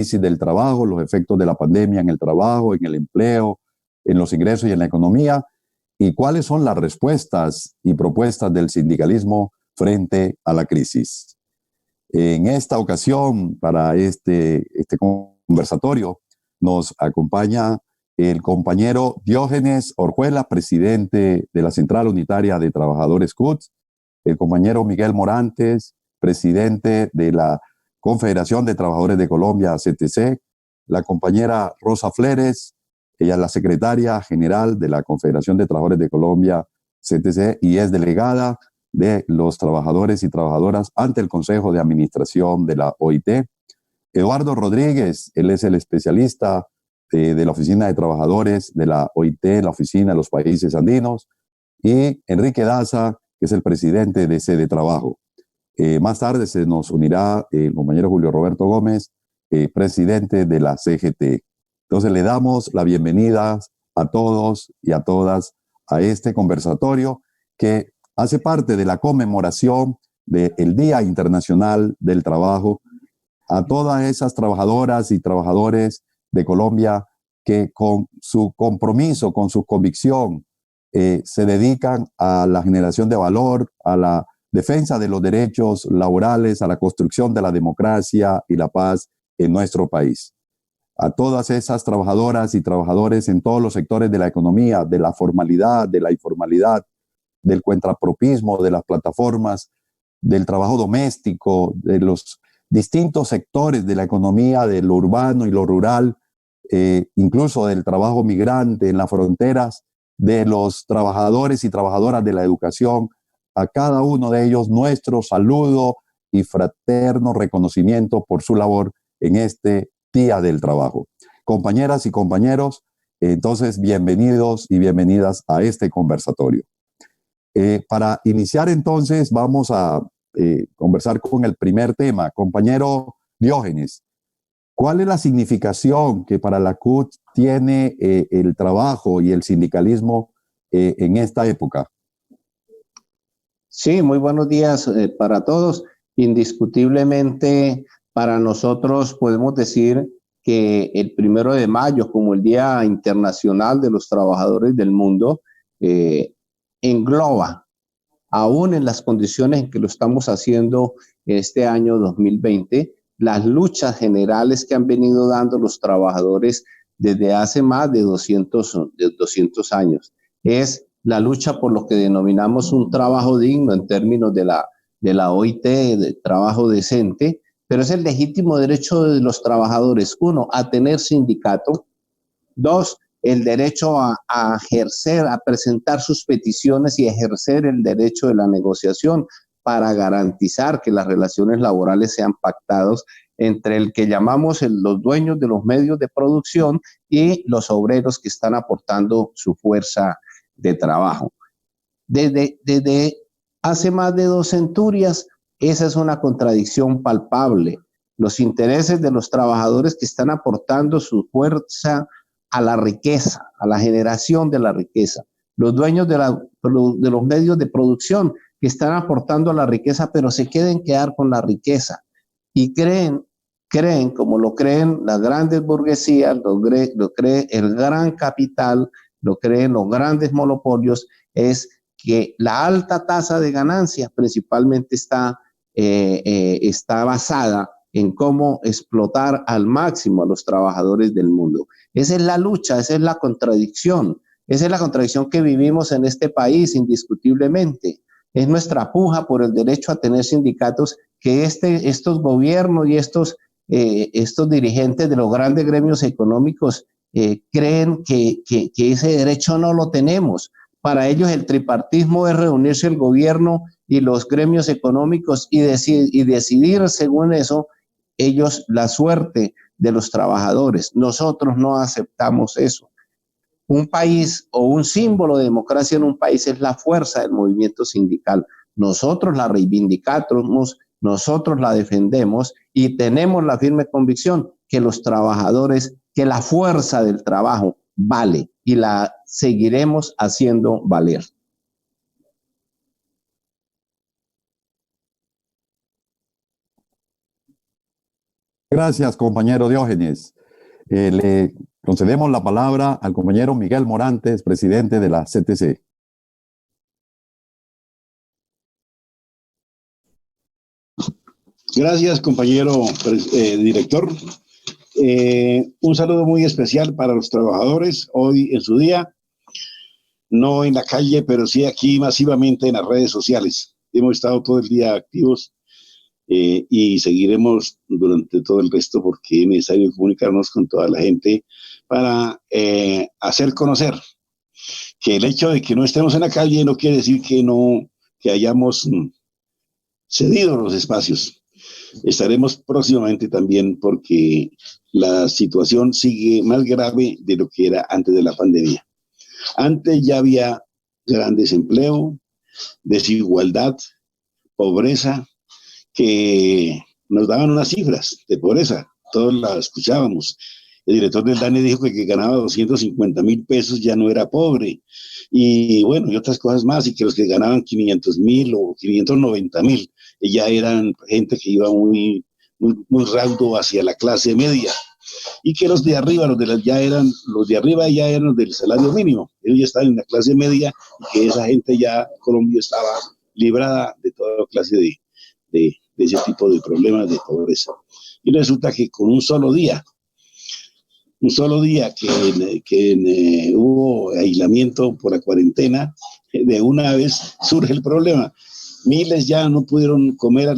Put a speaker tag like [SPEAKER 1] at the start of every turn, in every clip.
[SPEAKER 1] crisis del trabajo, los efectos de la pandemia en el trabajo, en el empleo, en los ingresos y en la economía, y cuáles son las respuestas y propuestas del sindicalismo frente a la crisis. En esta ocasión, para este conversatorio, nos acompaña el compañero Diógenes Orjuela, presidente de la Central Unitaria de Trabajadores CUT, el compañero Miguel Morantes, presidente de la Confederación de Trabajadores de Colombia, CTC, la compañera Rosa Fleres, ella es la secretaria general de la Confederación de Trabajadores de Colombia, CTC, y es delegada de los trabajadores y trabajadoras ante el Consejo de Administración de la OIT. Eduardo Rodríguez, él es el especialista de la Oficina de Trabajadores de la OIT, la Oficina de los Países Andinos, y Enrique Daza, que es el presidente de Sede Trabajo. Más tarde se nos unirá el compañero Julio Roberto Gómez, presidente de la CGT. Entonces le damos la bienvenida a todos y a todas a este conversatorio que hace parte de la conmemoración del Día Internacional del Trabajo, a todas esas trabajadoras y trabajadores de Colombia que con su compromiso, con su convicción, se dedican a la generación de valor, a la defensa de los derechos laborales, a la construcción de la democracia y la paz en nuestro país. A todas esas trabajadoras y trabajadores en todos los sectores de la economía, de la formalidad, de la informalidad, del contrapropismo, de las plataformas, del trabajo doméstico, de los distintos sectores de la economía, de lo urbano y lo rural, incluso del trabajo migrante en las fronteras, de los trabajadores y trabajadoras de la educación, a cada uno de ellos nuestro saludo y fraterno reconocimiento por su labor en este Día del Trabajo. Compañeras y compañeros, entonces bienvenidos y bienvenidas a este conversatorio. Para iniciar entonces vamos a conversar con el primer tema. Compañero Diógenes, ¿cuál es la significación que para la CUT tiene el trabajo y el sindicalismo en esta época?
[SPEAKER 2] Sí, muy buenos días para todos. Indiscutiblemente para nosotros podemos decir que el 1 de mayo, como el Día Internacional de los Trabajadores del Mundo, engloba, aún en las condiciones en que lo estamos haciendo este año 2020, las luchas generales que han venido dando los trabajadores desde hace más de 200 años. Es la lucha por lo que denominamos un trabajo digno en términos de la OIT, de trabajo decente, pero es el legítimo derecho de los trabajadores, uno, a tener sindicato, dos, el derecho a ejercer, a presentar sus peticiones y ejercer el derecho de la negociación para garantizar que las relaciones laborales sean pactadas entre el que llamamos los dueños de los medios de producción y los obreros que están aportando su fuerza de trabajo. Desde hace más de 2 centurias, esa es una contradicción palpable. Los intereses de los trabajadores que están aportando su fuerza a la riqueza, a la generación de la riqueza. Los dueños de los medios de producción que están aportando a la riqueza, pero se quieren quedar con la riqueza. Y creen, como lo creen las grandes burguesías, lo cree el gran capital, lo creen los grandes monopolios, es que la alta tasa de ganancias principalmente está basada en cómo explotar al máximo a los trabajadores del mundo. Esa es la lucha, esa es la contradicción que vivimos en este país indiscutiblemente. Es nuestra puja por el derecho a tener sindicatos que estos gobiernos y estos dirigentes de los grandes gremios económicos creen que ese derecho no lo tenemos. Para ellos el tripartismo es reunirse el gobierno y los gremios económicos y decidir según eso ellos la suerte de los trabajadores. Nosotros no aceptamos eso. Un país o un símbolo de democracia en un país es la fuerza del movimiento sindical. Nosotros la reivindicamos, nosotros la defendemos y tenemos la firme convicción que los trabajadores, que la fuerza del trabajo vale y la seguiremos haciendo valer.
[SPEAKER 1] Gracias, compañero Diógenes. Le concedemos la palabra al compañero Miguel Morantes, presidente de la CTC.
[SPEAKER 3] Gracias, compañero director. Un saludo muy especial para los trabajadores hoy en su día, no en la calle, pero sí aquí masivamente en las redes sociales. Hemos estado todo el día activos y seguiremos durante todo el resto porque es necesario comunicarnos con toda la gente para hacer conocer que el hecho de que no estemos en la calle no quiere decir que hayamos cedido los espacios. Estaremos próximamente también porque la situación sigue más grave de lo que era antes de la pandemia. Antes ya había gran desempleo, desigualdad, pobreza, que nos daban unas cifras de pobreza, todos las escuchábamos. El director del DANE dijo que el que ganaba 250,000 pesos ya no era pobre, y bueno, y otras cosas más, y que los que ganaban 500,000 o 590,000 ya eran gente que iba muy raudo hacia la clase media, y que los de arriba, los de arriba ya eran los del salario mínimo, ellos ya estaban en la clase media, y que esa gente ya, Colombia estaba librada de toda clase de ese tipo de problemas de pobreza. Y resulta que con un solo día que hubo aislamiento por la cuarentena, de una vez surge el problema. Miles ya no pudieron comer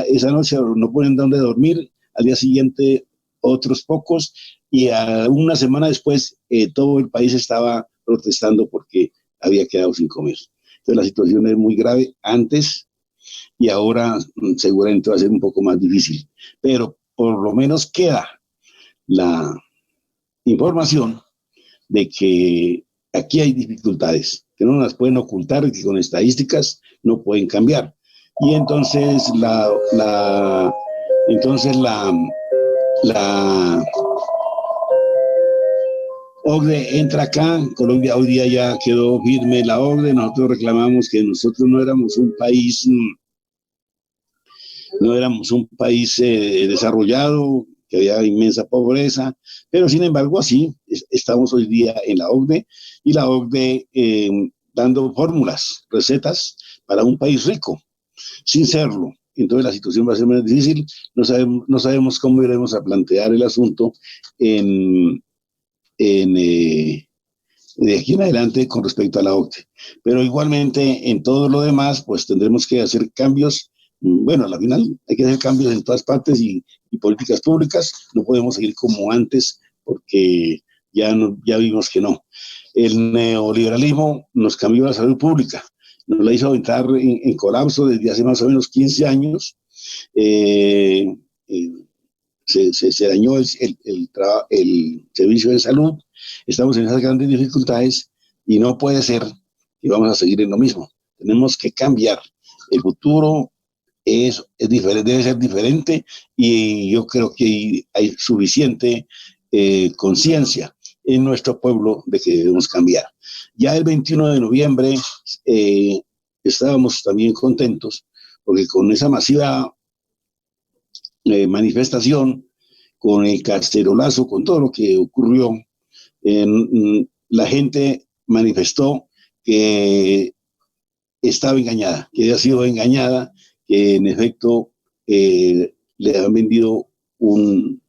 [SPEAKER 3] esa noche, no pueden dónde dormir, al día siguiente otros pocos, y una semana después todo el país estaba protestando porque había quedado sin comer. Entonces la situación es muy grave antes, y ahora seguramente va a ser un poco más difícil, pero por lo menos queda la información de que aquí hay dificultades, que no las pueden ocultar y que con estadísticas no pueden cambiar. Y entonces la OCDE entra acá. Colombia hoy día ya quedó firme la OCDE. Nosotros reclamamos que nosotros no éramos un país desarrollado, que había inmensa pobreza, pero sin embargo así estamos hoy día en la OCDE, y la OCDE dando fórmulas, recetas para un país rico, sin serlo. Entonces la situación va a ser más difícil, no sabemos cómo iremos a plantear el asunto de aquí en adelante con respecto a la OCDE. Pero igualmente en todo lo demás, pues tendremos que hacer cambios. Bueno, al final hay que hacer cambios en todas partes y políticas públicas. No podemos seguir como antes porque ya vimos que no. El neoliberalismo nos cambió la salud pública, nos la hizo entrar en colapso desde hace más o menos 15 años. Se dañó el servicio de salud, estamos en esas grandes dificultades y no puede ser que vamos a seguir en lo mismo. Tenemos que cambiar. El futuro es diferente, debe ser diferente, y yo creo que hay suficiente conciencia en nuestro pueblo de que debemos cambiar. Ya el 21 de noviembre estábamos también contentos porque con esa masiva manifestación, con el cacerolazo, con todo lo que ocurrió, la gente manifestó que estaba engañada, que había sido engañada, que en efecto le han vendido un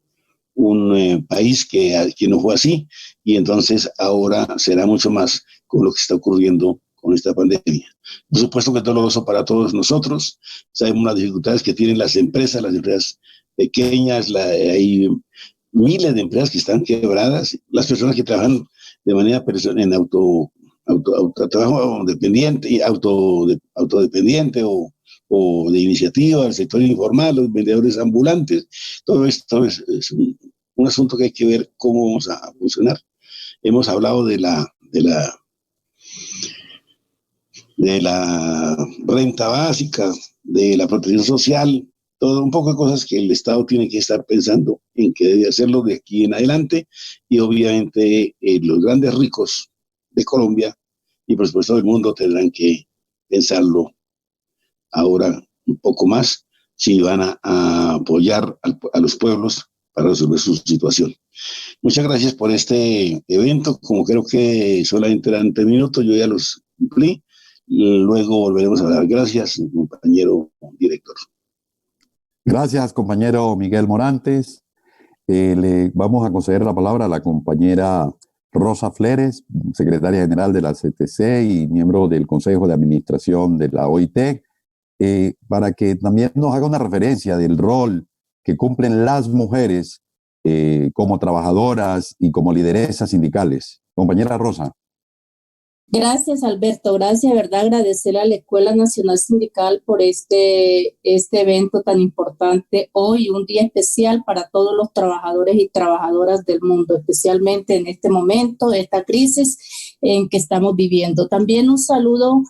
[SPEAKER 3] país que no fue así, y entonces ahora será mucho más con lo que está ocurriendo con esta pandemia. Por supuesto que es doloroso para todos nosotros, sabemos las dificultades que tienen las empresas pequeñas, hay miles de empresas que están quebradas, las personas que trabajan de manera en trabajo dependiente, autodependiente o de iniciativa, el sector informal, los vendedores ambulantes. Todo esto es un asunto que hay que ver cómo vamos a funcionar. Hemos hablado de la renta básica, de la protección social, todo un poco de cosas que el Estado tiene que estar pensando en que debe hacerlo de aquí en adelante, y obviamente los grandes ricos de Colombia y por supuesto del mundo tendrán que pensarlo ahora un poco más si van a apoyar a los pueblos para resolver su situación. Muchas gracias por este evento. Como creo que solamente eran 3 minutos, yo ya los cumplí. Luego volveremos a hablar. Gracias, compañero director.
[SPEAKER 1] Gracias, compañero Miguel Morantes. Le vamos a conceder la palabra a la compañera Rosa Fleres, secretaria general de la CTC y miembro del Consejo de Administración de la OIT, para que también nos haga una referencia del rol que cumplen las mujeres como trabajadoras y como lideresas sindicales. Compañera Rosa.
[SPEAKER 4] Gracias, Alberto. Gracias, ¿verdad? Agradecer a la Escuela Nacional Sindical por este evento tan importante hoy, un día especial para todos los trabajadores y trabajadoras del mundo, especialmente en este momento, esta crisis en que estamos viviendo. También un saludo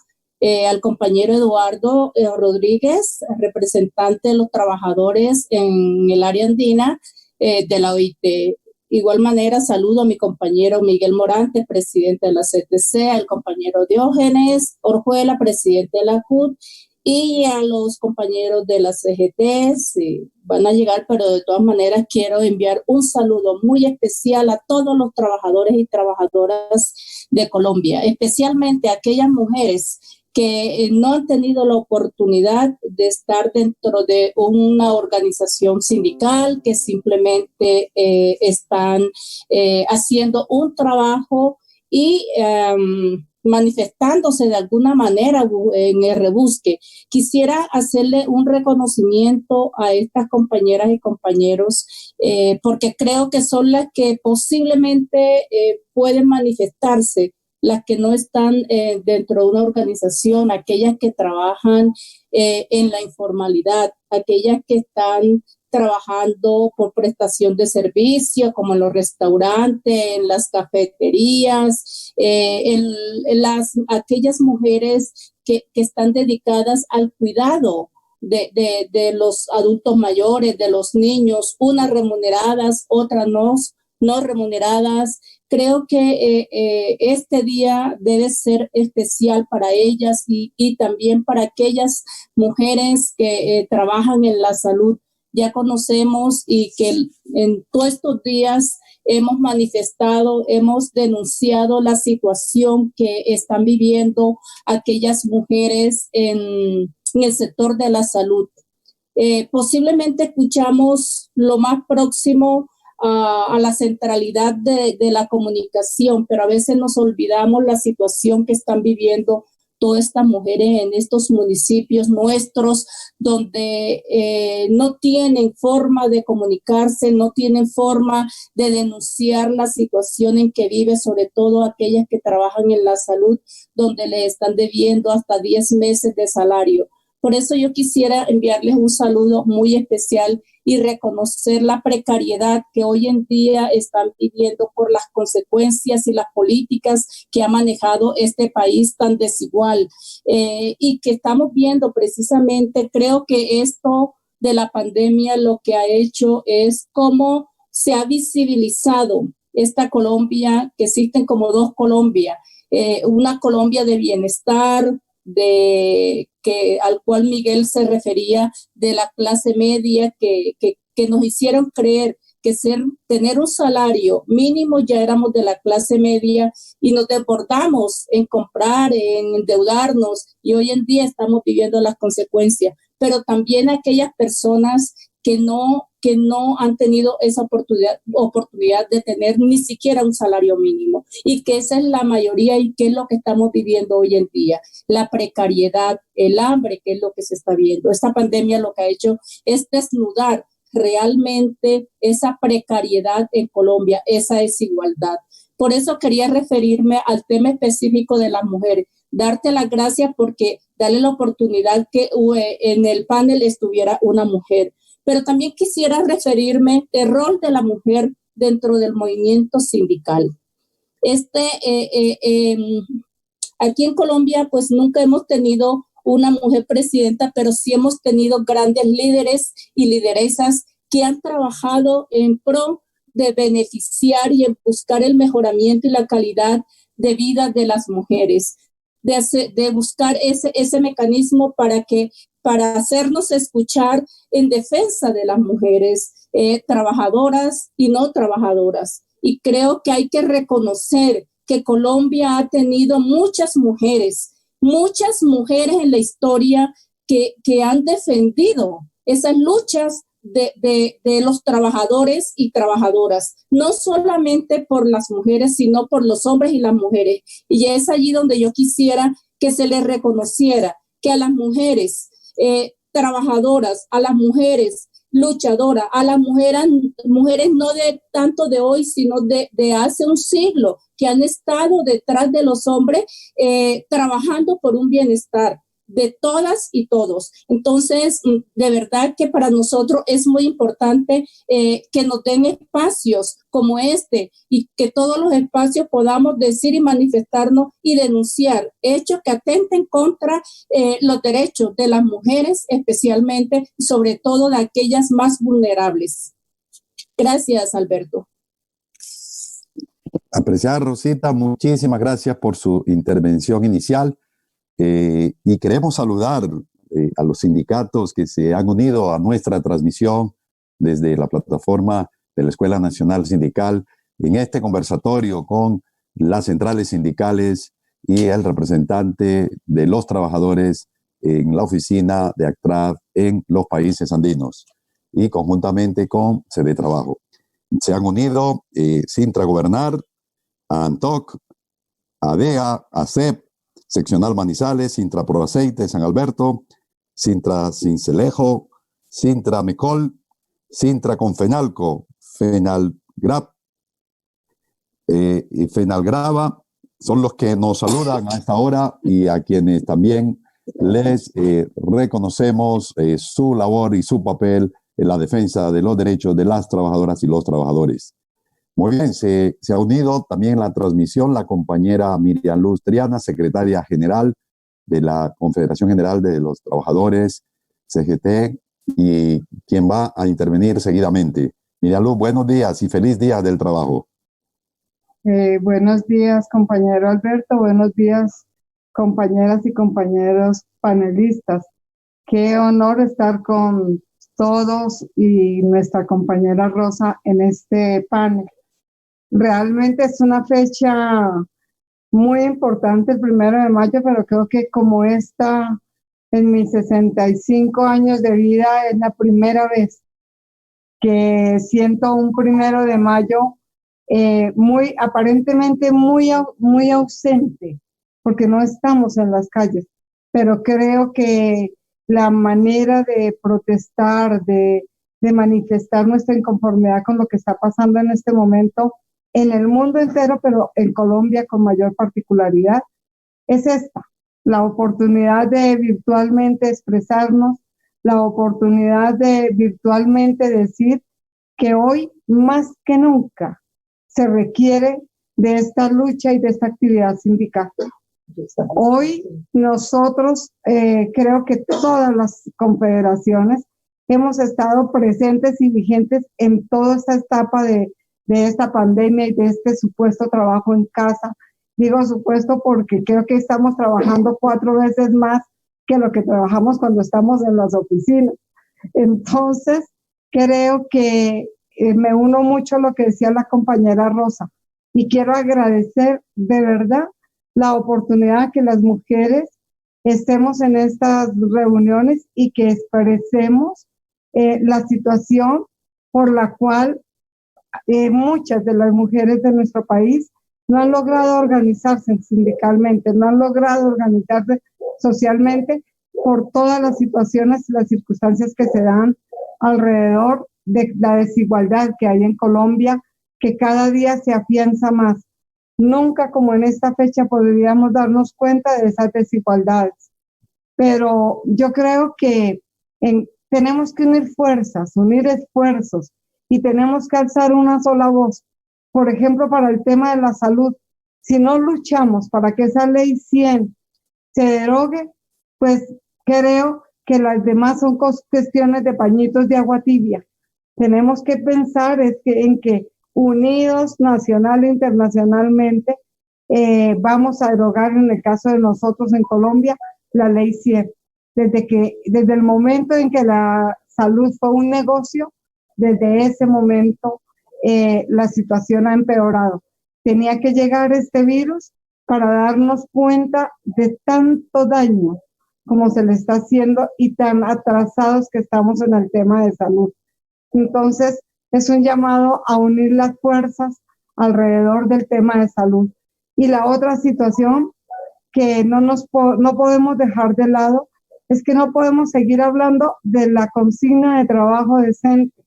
[SPEAKER 4] al compañero Eduardo Rodríguez, representante de los trabajadores en el área andina de la OIT. Igual manera, saludo a mi compañero Miguel Morantes, presidente de la CTC, al compañero Diógenes Orjuela, presidente de la CUT, y a los compañeros de la CGT. Sí, van a llegar, pero de todas maneras quiero enviar un saludo muy especial a todos los trabajadores y trabajadoras de Colombia, especialmente a aquellas mujeres que no han tenido la oportunidad de estar dentro de una organización sindical, que simplemente están haciendo un trabajo y manifestándose de alguna manera en el rebusque. Quisiera hacerle un reconocimiento a estas compañeras y compañeros porque creo que son las que posiblemente pueden manifestarse, las que no están dentro de una organización, aquellas que trabajan en la informalidad, aquellas que están trabajando por prestación de servicio, como en los restaurantes, en las cafeterías, aquellas mujeres que están dedicadas al cuidado de los adultos mayores, de los niños, unas remuneradas, otras no remuneradas. Creo que este día debe ser especial para ellas y también para aquellas mujeres que trabajan en la salud. Ya conocemos y que en todos estos días hemos manifestado, hemos denunciado la situación que están viviendo aquellas mujeres en el sector de la salud. Posiblemente escuchamos lo más próximo a la centralidad de la comunicación, pero a veces nos olvidamos la situación que están viviendo todas estas mujeres en estos municipios nuestros, donde no tienen forma de comunicarse, no tienen forma de denunciar la situación en que vive, sobre todo aquellas que trabajan en la salud, donde le están debiendo hasta 10 meses de salario. Por eso yo quisiera enviarles un saludo muy especial y reconocer la precariedad que hoy en día están viviendo por las consecuencias y las políticas que ha manejado este país tan desigual y que estamos viendo precisamente. Creo que esto de la pandemia lo que ha hecho es cómo se ha visibilizado esta Colombia, que existen como dos Colombias, una Colombia de bienestar, al cual Miguel se refería, de la clase media, que nos hicieron creer que tener un salario mínimo ya éramos de la clase media y nos desbordamos en comprar, en endeudarnos, y hoy en día estamos viviendo las consecuencias. Pero también aquellas personas que no han tenido esa oportunidad de tener ni siquiera un salario mínimo, y que esa es la mayoría y que es lo que estamos viviendo hoy en día, la precariedad, el hambre, que es lo que se está viendo. Esta pandemia lo que ha hecho es desnudar realmente esa precariedad en Colombia, esa desigualdad. Por eso quería referirme al tema específico de las mujeres, darte las gracias porque darle la oportunidad que en el panel estuviera una mujer. Pero también quisiera referirme al rol de la mujer dentro del movimiento sindical. Aquí en Colombia, pues nunca hemos tenido una mujer presidenta, pero sí hemos tenido grandes líderes y lideresas que han trabajado en pro de beneficiar y en buscar el mejoramiento y la calidad de vida de las mujeres, de buscar ese mecanismo para que para hacernos escuchar en defensa de las mujeres trabajadoras y no trabajadoras. Y creo que hay que reconocer que Colombia ha tenido muchas mujeres en la historia que han defendido esas luchas de los trabajadores y trabajadoras, no solamente por las mujeres, sino por los hombres y las mujeres. Y es allí donde yo quisiera que se les reconociera que a las mujeres trabajadoras, a las mujeres luchadoras, a las mujeres no de tanto de hoy, sino de hace un siglo, que han estado detrás de los hombres trabajando por un bienestar de todas y todos. Entonces, de verdad que para nosotros es muy importante que nos den espacios como este y que todos los espacios podamos decir y manifestarnos y denunciar hechos que atenten contra los derechos de las mujeres, especialmente, sobre todo de aquellas más vulnerables. Gracias, Alberto.
[SPEAKER 1] Apreciada Rosita, muchísimas gracias por su intervención inicial. Y queremos saludar a los sindicatos que se han unido a nuestra transmisión desde la plataforma de la Escuela Nacional Sindical en este conversatorio con las centrales sindicales y el representante de los trabajadores en la oficina de ACTRAD en los países andinos y conjuntamente con Sede Trabajo. Se han unido Sintra Gobernar, ANTOC, ADEA, ACEP, Seccional Manizales, Sintra Pro Aceite, San Alberto, Sintra Cincelejo, Sintra Mecol, Sintra Confenalco, Fenalgrap y Fenalgrava, son los que nos saludan a esta hora y a quienes también les reconocemos su labor y su papel en la defensa de los derechos de las trabajadoras y los trabajadores. Muy bien, se ha unido también en la transmisión la compañera Miriam Luz Triana, secretaria general de la Confederación General de los Trabajadores, CGT, y quien va a intervenir seguidamente. Miriam Luz, buenos días y feliz día del trabajo.
[SPEAKER 5] Buenos días, compañero Alberto, buenos días, compañeras y compañeros panelistas. Qué honor estar con todos y nuestra compañera Rosa en este panel. Realmente es una fecha muy importante, el 1 de mayo, pero creo que como esta, en mis 65 años de vida, es la primera vez que siento un 1 de mayo aparentemente muy ausente, porque no estamos en las calles, pero creo que la manera de protestar, de manifestar nuestra inconformidad con lo que está pasando en este momento en el mundo entero, pero en Colombia con mayor particularidad, es esta, la oportunidad de virtualmente expresarnos, la oportunidad de virtualmente decir que hoy más que nunca se requiere de esta lucha y de esta actividad sindical. Hoy nosotros, creo que todas las confederaciones hemos estado presentes y vigentes en toda esta etapa de esta pandemia y de este supuesto trabajo en casa. Digo supuesto porque creo que estamos trabajando 4 veces más que lo que trabajamos cuando estamos en las oficinas. Entonces, creo que me uno mucho a lo que decía la compañera Rosa y quiero agradecer de verdad la oportunidad que las mujeres estemos en estas reuniones y que expresemos la situación por la cual muchas de las mujeres de nuestro país no han logrado organizarse sindicalmente, no han logrado organizarse socialmente por todas las situaciones y las circunstancias que se dan alrededor de la desigualdad que hay en Colombia, que cada día se afianza más. Nunca como en esta fecha podríamos darnos cuenta de esas desigualdades, pero yo creo que tenemos que unir fuerzas, unir esfuerzos y tenemos que alzar una sola voz. Por ejemplo, para el tema de la salud, si no luchamos para que esa ley 100 se derogue, pues creo que las demás son cuestiones de pañitos de agua tibia. Tenemos que pensar en que unidos nacional e internacionalmente vamos a derogar, en el caso de nosotros en Colombia, la ley 100. desde el momento en que la salud fue un negocio, desde ese momento la situación ha empeorado. Tenía que llegar este virus para darnos cuenta de tanto daño como se le está haciendo y tan atrasados que estamos en el tema de salud. Entonces, es un llamado a unir las fuerzas alrededor del tema de salud. Y la otra situación que no podemos dejar de lado es que no podemos seguir hablando de la consigna de trabajo decente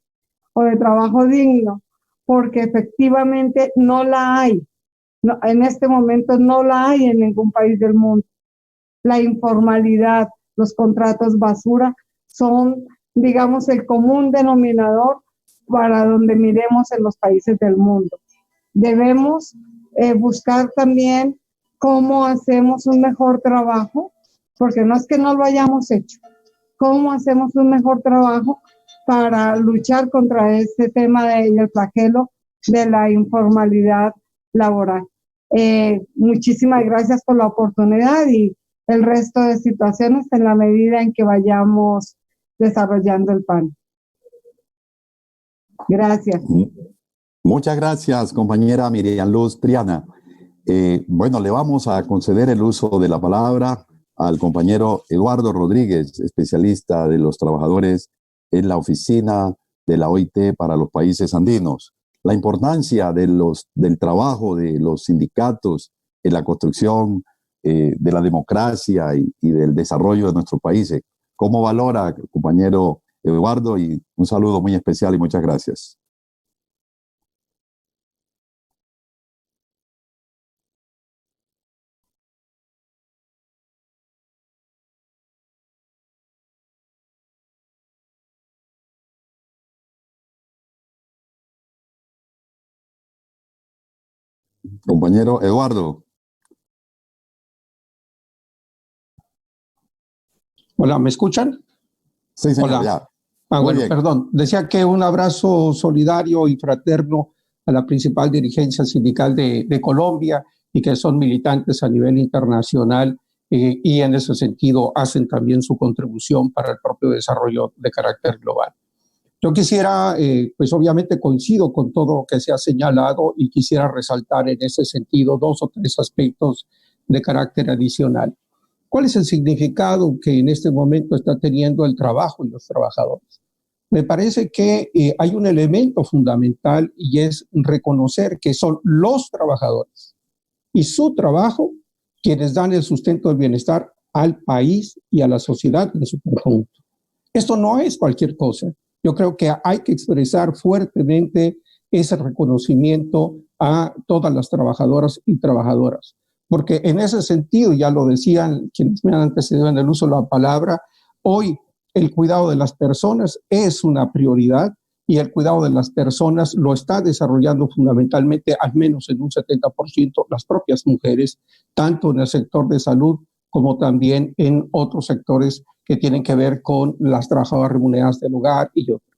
[SPEAKER 5] o de trabajo digno, porque efectivamente no la hay. No, en este momento no la hay en ningún país del mundo. La informalidad, los contratos basura son, digamos, el común denominador para donde miremos en los países del mundo. Debemos buscar también cómo hacemos un mejor trabajo, porque no es que no lo hayamos hecho, cómo hacemos un mejor trabajo para luchar contra este tema del flagelo de la informalidad laboral. Muchísimas gracias por la oportunidad y el resto de situaciones en la medida en que vayamos desarrollando el PAN. Gracias.
[SPEAKER 1] Muchas gracias, compañera Miriam Luz Triana. Bueno, le vamos a conceder el uso de la palabra al compañero Eduardo Rodríguez, especialista de los trabajadores en la oficina de la OIT para los países andinos. La importancia del trabajo de los sindicatos en la construcción de la democracia y del desarrollo de nuestros países. ¿Cómo valora, compañero Eduardo? Y un saludo muy especial y muchas gracias. Compañero Eduardo.
[SPEAKER 6] Hola, ¿me escuchan?
[SPEAKER 1] Sí, señor.
[SPEAKER 6] Hola.
[SPEAKER 1] Ya.
[SPEAKER 6] Bueno,
[SPEAKER 1] bien.
[SPEAKER 6] perdón. Decía que un abrazo solidario y fraterno a la principal dirigencia sindical de Colombia y que son militantes a nivel internacional y en ese sentido hacen también su contribución para el propio desarrollo de carácter global. Yo quisiera, pues obviamente coincido con todo lo que se ha señalado y quisiera resaltar en ese sentido 2 o 3 aspectos de carácter adicional. ¿Cuál es el significado que en este momento está teniendo el trabajo y los trabajadores? Me parece que hay un elemento fundamental y es reconocer que son los trabajadores y su trabajo quienes dan el sustento del bienestar al país y a la sociedad en su conjunto. Esto no es cualquier cosa. Yo creo que hay que expresar fuertemente ese reconocimiento a todas las trabajadoras y trabajadoras, porque en ese sentido, ya lo decían quienes me han antecedido en el uso de la palabra, hoy el cuidado de las personas es una prioridad y el cuidado de las personas lo está desarrollando fundamentalmente, al menos en un 70%, las propias mujeres, tanto en el sector de salud como también en otros sectores que tienen que ver con las trabajadoras remuneradas del hogar y otros.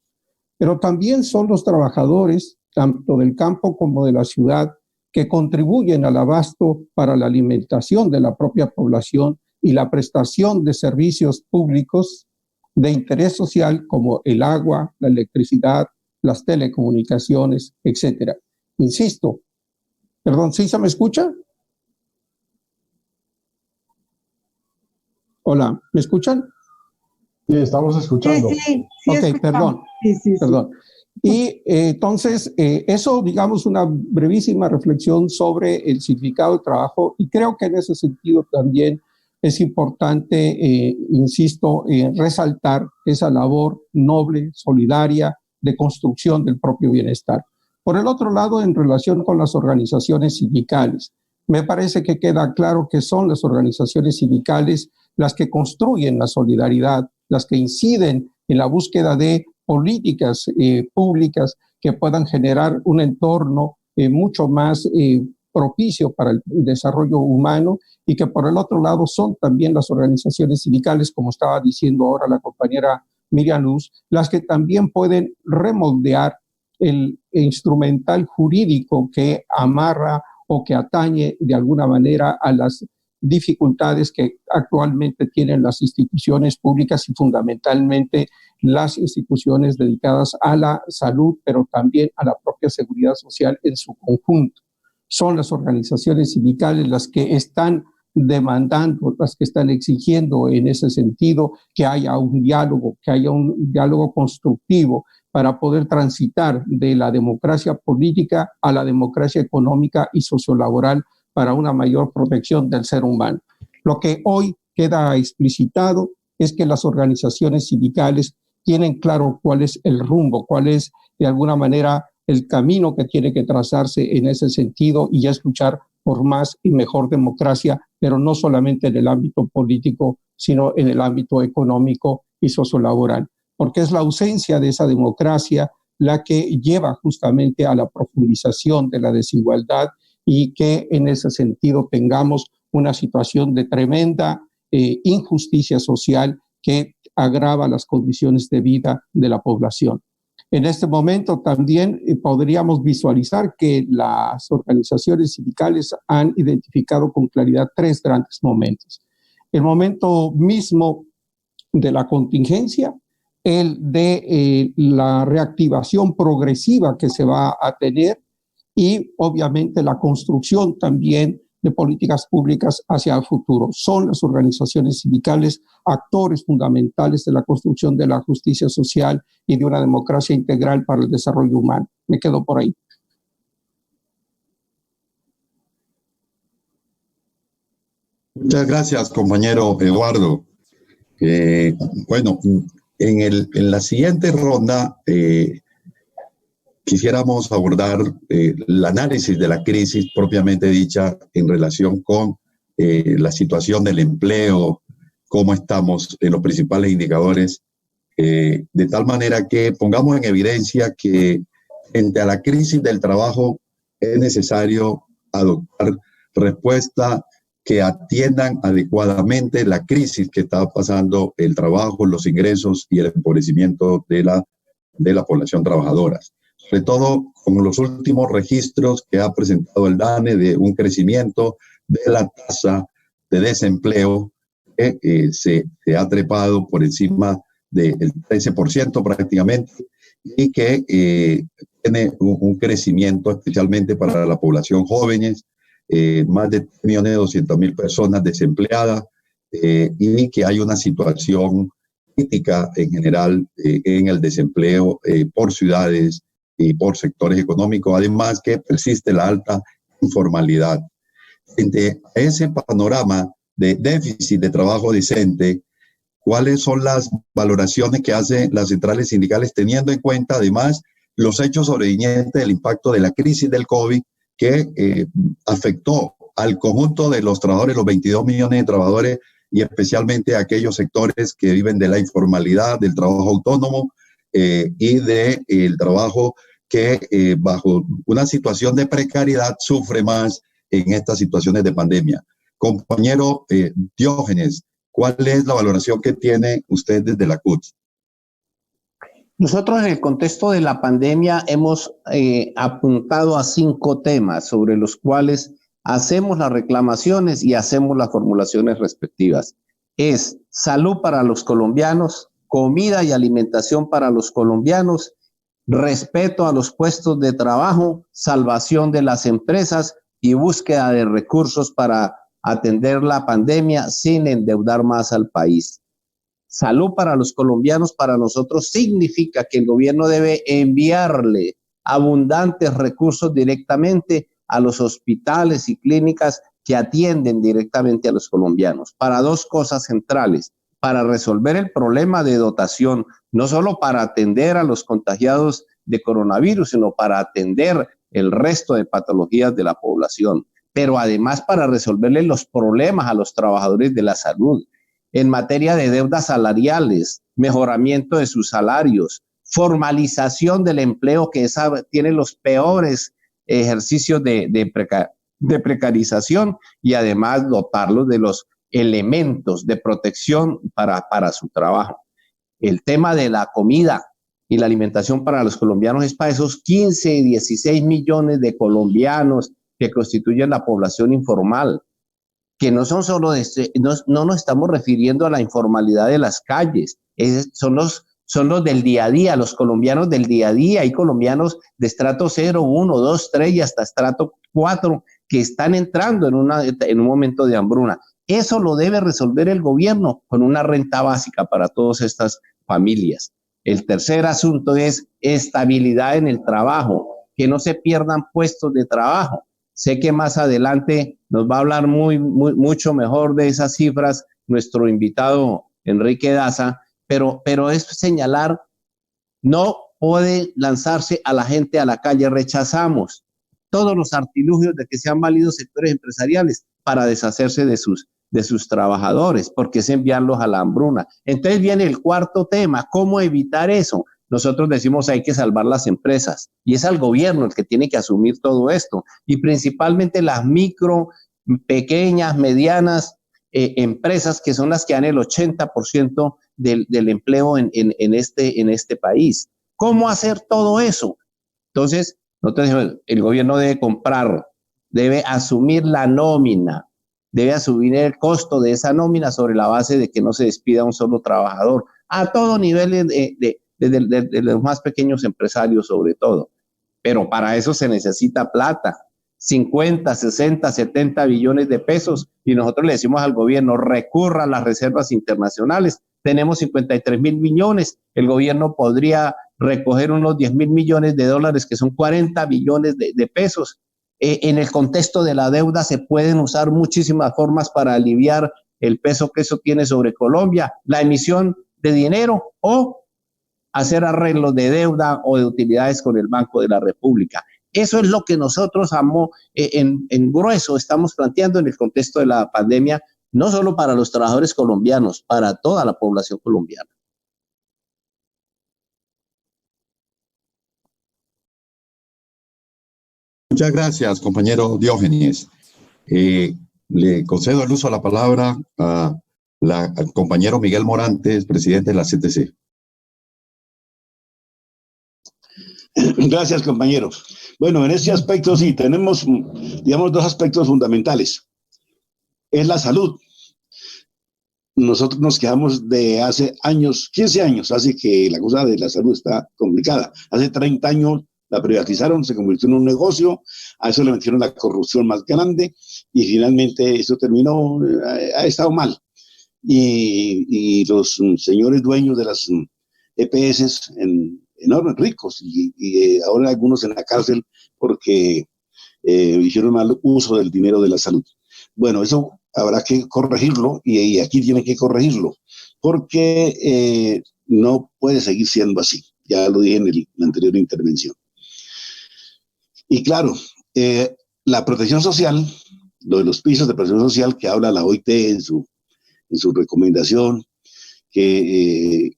[SPEAKER 6] Pero también son los trabajadores, tanto del campo como de la ciudad, que contribuyen al abasto para la alimentación de la propia población y la prestación de servicios públicos de interés social como el agua, la electricidad, las telecomunicaciones, etcétera. Insisto, perdón, ¿sí se me escucha? Hola, ¿me escuchan?
[SPEAKER 7] Sí, estamos escuchando.
[SPEAKER 5] Sí,
[SPEAKER 6] ok, perdón. Perdón. Y entonces, eso, digamos, una brevísima reflexión sobre el significado del trabajo y creo que en ese sentido también es importante, insisto, resaltar esa labor noble, solidaria, de construcción del propio bienestar. Por el otro lado, en relación con las organizaciones sindicales, me parece que queda claro que son las organizaciones sindicales las que construyen la solidaridad, las que inciden en la búsqueda de políticas públicas que puedan generar un entorno mucho más propicio para el desarrollo humano y que por el otro lado son también las organizaciones sindicales, como estaba diciendo ahora la compañera Miriam Luz, las que también pueden remoldear el instrumental jurídico que amarra o que atañe de alguna manera a las dificultades que actualmente tienen las instituciones públicas y fundamentalmente las instituciones dedicadas a la salud, pero también a la propia seguridad social en su conjunto. Son las organizaciones sindicales las que están demandando, las que están exigiendo en ese sentido que haya un diálogo constructivo para poder transitar de la democracia política a la democracia económica y sociolaboral para una mayor protección del ser humano. Lo que hoy queda explicitado es que las organizaciones sindicales tienen claro cuál es el rumbo, cuál es de alguna manera el camino que tiene que trazarse en ese sentido y es luchar por más y mejor democracia, pero no solamente en el ámbito político, sino en el ámbito económico y sociolaboral, porque es la ausencia de esa democracia la que lleva justamente a la profundización de la desigualdad y que en ese sentido tengamos una situación de tremenda injusticia social que agrava las condiciones de vida de la población. En este momento también podríamos visualizar que las organizaciones sindicales han identificado con claridad tres grandes momentos. El momento mismo de la contingencia, el de la reactivación progresiva que se va a tener y obviamente la construcción también de políticas públicas hacia el futuro. Son las organizaciones sindicales actores fundamentales de la construcción de la justicia social y de una democracia integral para el desarrollo humano. Me quedo por ahí.
[SPEAKER 1] Muchas gracias, compañero Eduardo. Bueno, en la siguiente ronda quisiéramos abordar el análisis de la crisis propiamente dicha en relación con la situación del empleo, cómo estamos en los principales indicadores, de tal manera que pongamos en evidencia que frente a la crisis del trabajo es necesario adoptar respuestas que atiendan adecuadamente la crisis que está pasando el trabajo, los ingresos y el empobrecimiento de la población trabajadora. Sobre todo con los últimos registros que ha presentado el DANE de un crecimiento de la tasa de desempleo que se ha trepado por encima del 13% prácticamente y que tiene un crecimiento especialmente para la población jóvenes, más de 3.200.000 personas desempleadas y que hay una situación crítica en general en el desempleo por ciudades y por sectores económicos, además que persiste la alta informalidad. Frente a ese panorama de déficit de trabajo decente, ¿cuáles son las valoraciones que hacen las centrales sindicales teniendo en cuenta además los hechos sobrevinientes del impacto de la crisis del COVID que afectó al conjunto de los trabajadores, los 22 millones de trabajadores y especialmente a aquellos sectores que viven de la informalidad, del trabajo autónomo y del trabajo que bajo una situación de precariedad sufre más en estas situaciones de pandemia? Compañero Diógenes, ¿cuál es la valoración que tiene usted desde la CUT?
[SPEAKER 2] Nosotros en el contexto de la pandemia hemos apuntado a 5 temas sobre los cuales hacemos las reclamaciones y hacemos las formulaciones respectivas. Es salud para los colombianos, comida y alimentación para los colombianos, respeto a los puestos de trabajo, salvación de las empresas y búsqueda de recursos para atender la pandemia sin endeudar más al país. Salud para los colombianos para nosotros significa que el gobierno debe enviarle abundantes recursos directamente a los hospitales y clínicas que atienden directamente a los colombianos para 2 cosas centrales: para resolver el problema de dotación, no solo para atender a los contagiados de coronavirus, sino para atender el resto de patologías de la población, pero además para resolverle los problemas a los trabajadores de la salud en materia de deudas salariales, mejoramiento de sus salarios, formalización del empleo que tiene los peores ejercicios de precarización y además dotarlos de los elementos de protección para su trabajo. El tema de la comida y la alimentación para los colombianos es para esos 15 y 16 millones de colombianos que constituyen la población informal. que no son solo no nos estamos refiriendo a la informalidad de las calles, son los del día a día, los colombianos del día a día. Hay colombianos de estrato 0, 1, 2, 3 y hasta estrato 4 que están entrando en un momento de hambruna. Eso lo debe resolver el gobierno con una renta básica para todas estas familias. El tercer asunto es estabilidad en el trabajo, que no se pierdan puestos de trabajo. Sé que más adelante nos va a hablar mucho mejor de esas cifras nuestro invitado Enrique Daza, pero es señalar, no puede lanzarse a la gente a la calle. Rechazamos todos los artilugios de que se han valido sectores empresariales para deshacerse de sus trabajadores, porque es enviarlos a la hambruna. Entonces viene el cuarto tema, ¿cómo evitar eso? Nosotros decimos hay que salvar las empresas y es al gobierno el que tiene que asumir todo esto y principalmente las micro, pequeñas, medianas empresas que son las que dan el 80% del empleo en este país. ¿Cómo hacer todo eso? Entonces, nosotros decimos, el gobierno debe comprar, debe asumir la nómina, debe asumir el costo de esa nómina sobre la base de que no se despida a un solo trabajador, a todo nivel de los más pequeños empresarios sobre todo. Pero para eso se necesita plata, 50, 60, 70 billones de pesos, y nosotros le decimos al gobierno, recurra a las reservas internacionales. Tenemos 53.000 millones, el gobierno podría recoger unos 10.000 millones de dólares, que son 40 billones de pesos. En el contexto de la deuda se pueden usar muchísimas formas para aliviar el peso que eso tiene sobre Colombia, la emisión de dinero o hacer arreglos de deuda o de utilidades con el Banco de la República. Eso es lo que nosotros en grueso estamos planteando en el contexto de la pandemia, no solo para los trabajadores colombianos, para toda la población colombiana.
[SPEAKER 1] Muchas gracias, compañero Diógenes. Le concedo el uso de la palabra al compañero Miguel Morantes, presidente de la CTC.
[SPEAKER 3] Gracias, compañeros. Bueno, en este aspecto sí, tenemos, digamos, dos aspectos fundamentales. Es la salud. Nosotros nos quejamos de hace años, 15 años, hace que la cosa de la salud está complicada. Hace 30 años la privatizaron, se convirtió en un negocio, a eso le metieron la corrupción más grande y finalmente eso terminó, ha estado mal. Y los señores dueños de las EPS enormes, ricos, y ahora algunos en la cárcel porque hicieron mal uso del dinero de la salud. Bueno, eso habrá que corregirlo y aquí tiene que corregirlo porque no puede seguir siendo así. Ya lo dije en la anterior intervención. Y claro, la protección social, lo de los pisos de protección social que habla la OIT en su recomendación, que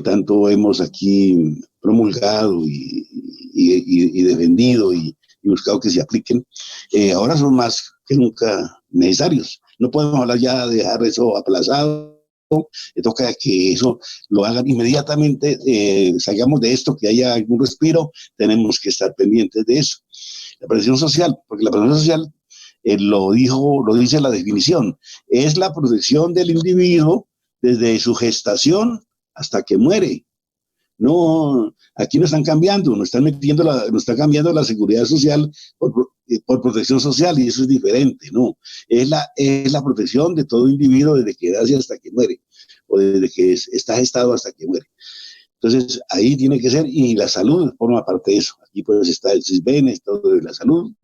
[SPEAKER 3] tanto hemos aquí promulgado y defendido y buscado que se apliquen, ahora son más que nunca necesarios. No podemos hablar ya de dejar eso aplazado. Le toca que eso lo hagan inmediatamente, salgamos de esto, que haya algún respiro, tenemos que estar pendientes de eso. La protección social, porque la protección social, lo dice la definición, es la protección del individuo desde su gestación hasta que muere. No, aquí no están cambiando, nos están cambiando la seguridad social por protección social y eso es diferente, ¿no? Es la protección de todo individuo desde que nace hasta que muere o desde que está gestado hasta que muere. Entonces, ahí tiene que ser, y la salud forma parte de eso. Aquí pues está el CISBEN, todo de la salud,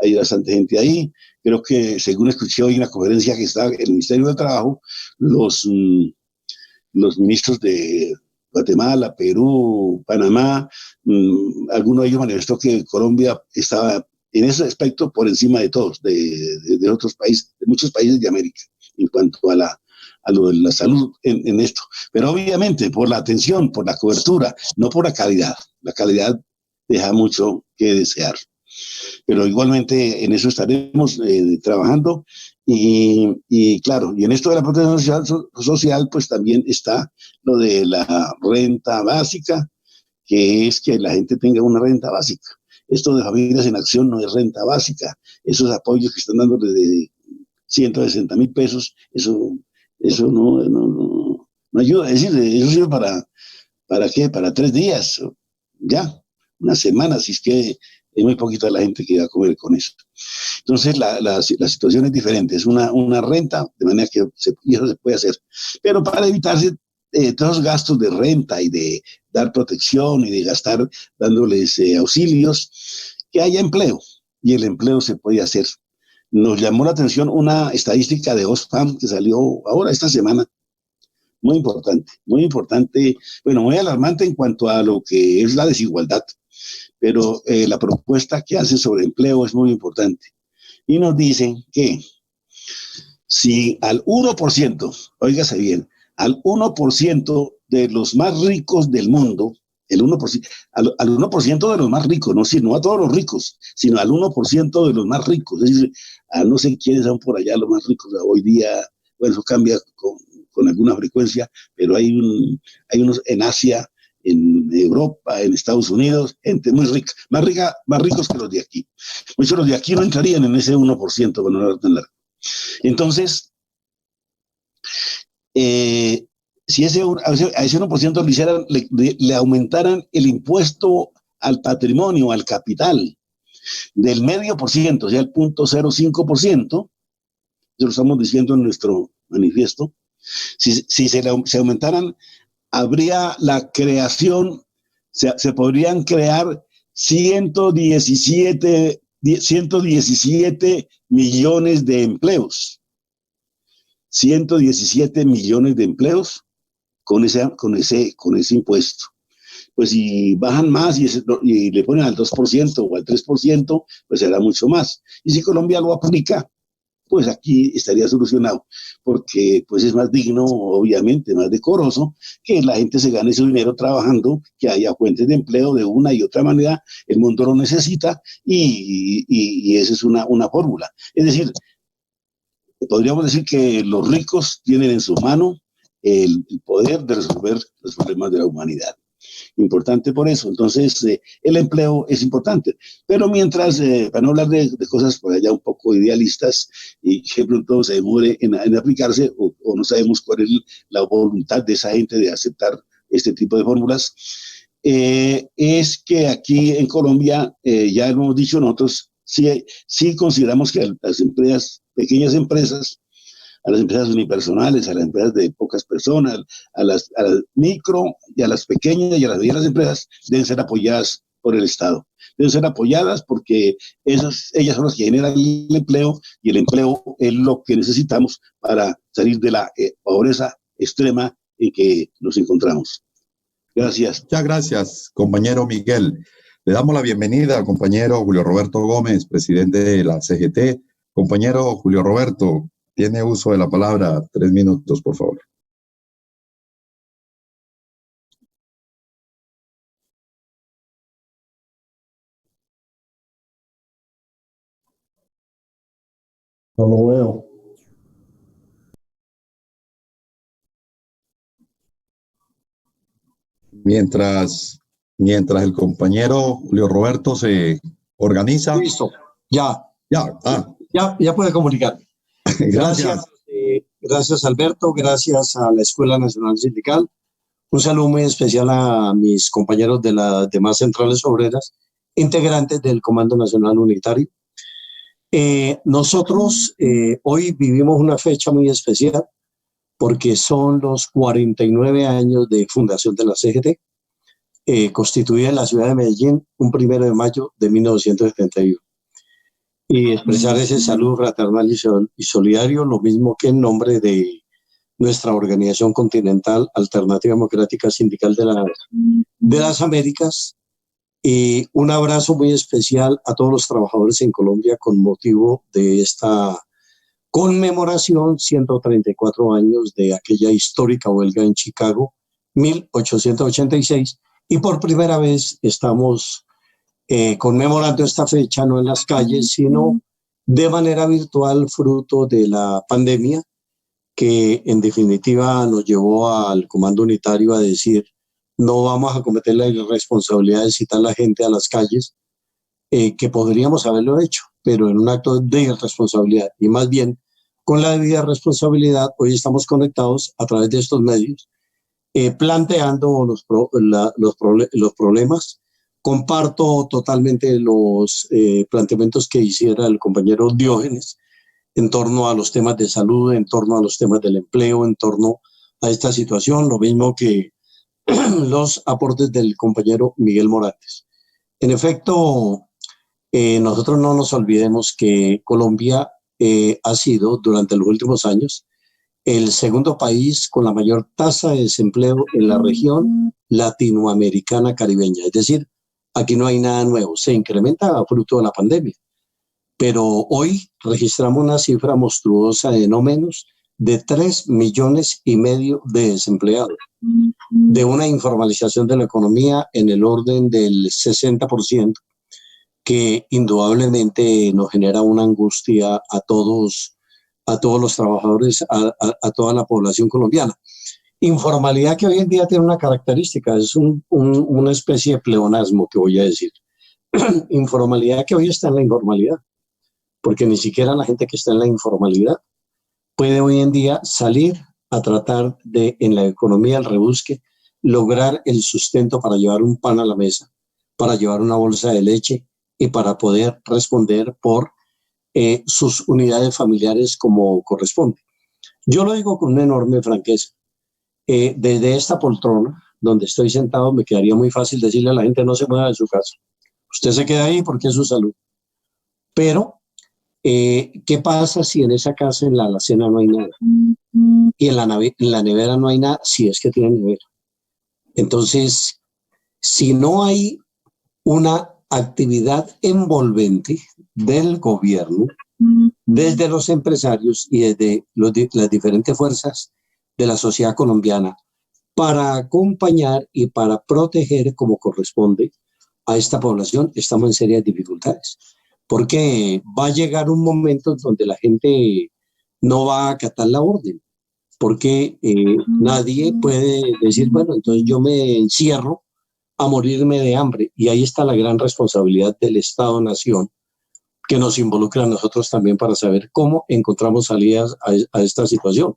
[SPEAKER 3] hay bastante gente ahí. Creo que, según escuché hoy en la conferencia que está en el Ministerio del Trabajo, los ministros de Guatemala, Perú, Panamá, alguno de ellos manifestó que Colombia estaba en ese aspecto por encima de todos, de otros países, de muchos países de América, en cuanto a lo de la salud en esto. Pero obviamente por la atención, por la cobertura, no por la calidad. La calidad deja mucho que desear. Pero igualmente en eso estaremos trabajando y claro, y en esto de la protección social pues también está lo de la renta básica, que es que la gente tenga una renta básica. Esto de Familias en Acción no es renta básica, esos apoyos que están dando desde 160.000 pesos, eso no ayuda. Es decir, eso sirve ¿para qué? Para 3 días, ya, una semana, si es que es muy poquita la gente que va a comer con eso. Entonces, la situación es diferente, es una renta, de manera que y eso se puede hacer. Pero para evitarse todos los gastos de renta y de dar protección y de gastar dándoles auxilios, que haya empleo, y el empleo se puede hacer. Nos llamó la atención una estadística de Oxfam que salió ahora esta semana, muy importante, bueno, muy alarmante en cuanto a lo que es la desigualdad, pero la propuesta que hace sobre empleo es muy importante. Y nos dicen que si al 1%, óigase bien, al 1% de los más ricos del mundo, el 1%, al 1% de los más ricos, no a todos los ricos, sino al 1% de los más ricos, es decir, a no sé quiénes son por allá los más ricos hoy día, bueno, eso cambia con alguna frecuencia, pero hay unos en Asia, en Europa, en Estados Unidos, gente muy rica, más ricos que los de aquí. Muchos de los de aquí no entrarían en ese 1%, bueno, no era tan largo. Entonces, si a ese 1% le aumentaran el impuesto al patrimonio, al capital, del 0,5%, o sea, el 0,05%, eso lo estamos diciendo en nuestro manifiesto, si se aumentaran, habría la creación, se podrían crear 117 millones de empleos. 117 millones de empleos con ese impuesto. Pues si bajan más y le ponen al 2% o al 3%, pues será mucho más. Y si Colombia lo aplica, pues aquí estaría solucionado, porque pues es más digno, obviamente, más decoroso, que la gente se gane su dinero trabajando, que haya fuentes de empleo de una y otra manera, el mundo lo necesita y esa es una fórmula. Es decir, podríamos decir que los ricos tienen en su mano el poder de resolver los problemas de la humanidad. Importante por eso. Entonces, el empleo es importante. Pero mientras, para no hablar de cosas por allá un poco idealistas y que pronto se demore en aplicarse o no sabemos cuál es la voluntad de esa gente de aceptar este tipo de fórmulas, es que aquí en Colombia, ya hemos dicho nosotros, sí consideramos que las empresas, pequeñas empresas, a las empresas unipersonales, a las empresas de pocas personas, a las micro y a las pequeñas y a las medianas empresas deben ser apoyadas por el Estado. Deben ser apoyadas porque ellas son las que generan el empleo y el empleo es lo que necesitamos para salir de la pobreza extrema en que nos encontramos. Gracias.
[SPEAKER 1] Muchas gracias, compañero Miguel. Le damos la bienvenida al compañero Julio Roberto Gómez, presidente de la CGT. Compañero Julio Roberto, tiene uso de la palabra. 3 minutos, por favor.
[SPEAKER 7] No lo veo.
[SPEAKER 1] Mientras el compañero Julio Roberto se organiza.
[SPEAKER 8] Listo, ya puede comunicar.
[SPEAKER 1] Gracias.
[SPEAKER 8] Gracias Alberto, gracias a la Escuela Nacional Sindical. Un saludo muy especial a mis compañeros de las demás centrales obreras, integrantes del Comando Nacional Unitario. Nosotros hoy vivimos una fecha muy especial porque son los 49 años de fundación de la CGT, constituida en la ciudad de Medellín un 1 de mayo de 1971. Y expresar ese saludo fraternal y solidario, lo mismo que en nombre de nuestra organización continental Alternativa Democrática Sindical de las Américas, y un abrazo muy especial a todos los trabajadores en Colombia con motivo de esta conmemoración, 134 años de aquella histórica huelga en Chicago, 1886, y por primera vez estamos conmemorando esta fecha no en las calles, sino de manera virtual, fruto de la pandemia, que en definitiva nos llevó al Comando Unitario a decir: no vamos a cometer la irresponsabilidad de citar a la gente a las calles, que podríamos haberlo hecho, pero en un acto de irresponsabilidad, y más bien con la debida responsabilidad, hoy estamos conectados a través de estos medios, planteando los problemas. Comparto totalmente los planteamientos que hiciera el compañero Diógenes en torno a los temas de salud, en torno a los temas del empleo, en torno a esta situación, lo mismo que los aportes del compañero Miguel Morantes. En efecto, nosotros no nos olvidemos que Colombia ha sido durante los últimos años el segundo país con la mayor tasa de desempleo en la región latinoamericana caribeña. Es decir, aquí no hay nada nuevo, se incrementa a fruto de la pandemia. Pero hoy registramos una cifra monstruosa de no menos de 3,5 millones de desempleados, de una informalización de la economía en el orden del 60%, que indudablemente nos genera una angustia a todos los trabajadores, a toda la población colombiana. Informalidad que hoy en día tiene una característica, es una especie de pleonasmo que voy a decir. Informalidad que hoy está en la informalidad, porque ni siquiera la gente que está en la informalidad puede hoy en día salir a tratar de, en la economía del rebusque, lograr el sustento para llevar un pan a la mesa, para llevar una bolsa de leche y para poder responder por sus unidades familiares como corresponde. Yo lo digo con una enorme franqueza. Desde esta poltrona, donde estoy sentado, me quedaría muy fácil decirle a la gente no se mueva de su casa. Usted se queda ahí porque es su salud. Pero, ¿qué pasa si en esa casa, en la alacena, no hay nada? Y en la nevera no hay nada, si es que tiene nevera. Entonces, si no hay una actividad envolvente del gobierno, desde los empresarios y desde las diferentes fuerzas de la sociedad colombiana, para acompañar y para proteger como corresponde a esta población, estamos en serias dificultades. Porque va a llegar un momento donde la gente no va a acatar la orden, porque nadie puede decir, bueno, entonces yo me encierro a morirme de hambre. Y ahí está la gran responsabilidad del Estado-Nación, que nos involucra a nosotros también para saber cómo encontramos salidas a esta situación.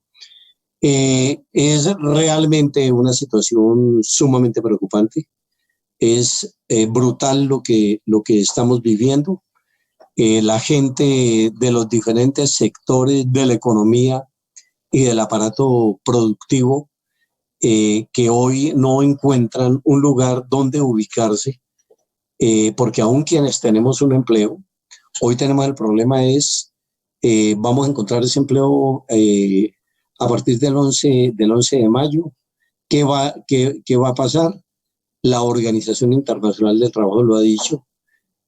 [SPEAKER 8] Es realmente una situación sumamente preocupante. Es brutal lo que estamos viviendo. La gente de los diferentes sectores de la economía y del aparato productivo que hoy no encuentran un lugar donde ubicarse, porque aún quienes tenemos un empleo, hoy tenemos el problema es, vamos a encontrar ese empleo a partir del 11 de mayo. ¿Qué va a pasar? La Organización Internacional del Trabajo lo ha dicho.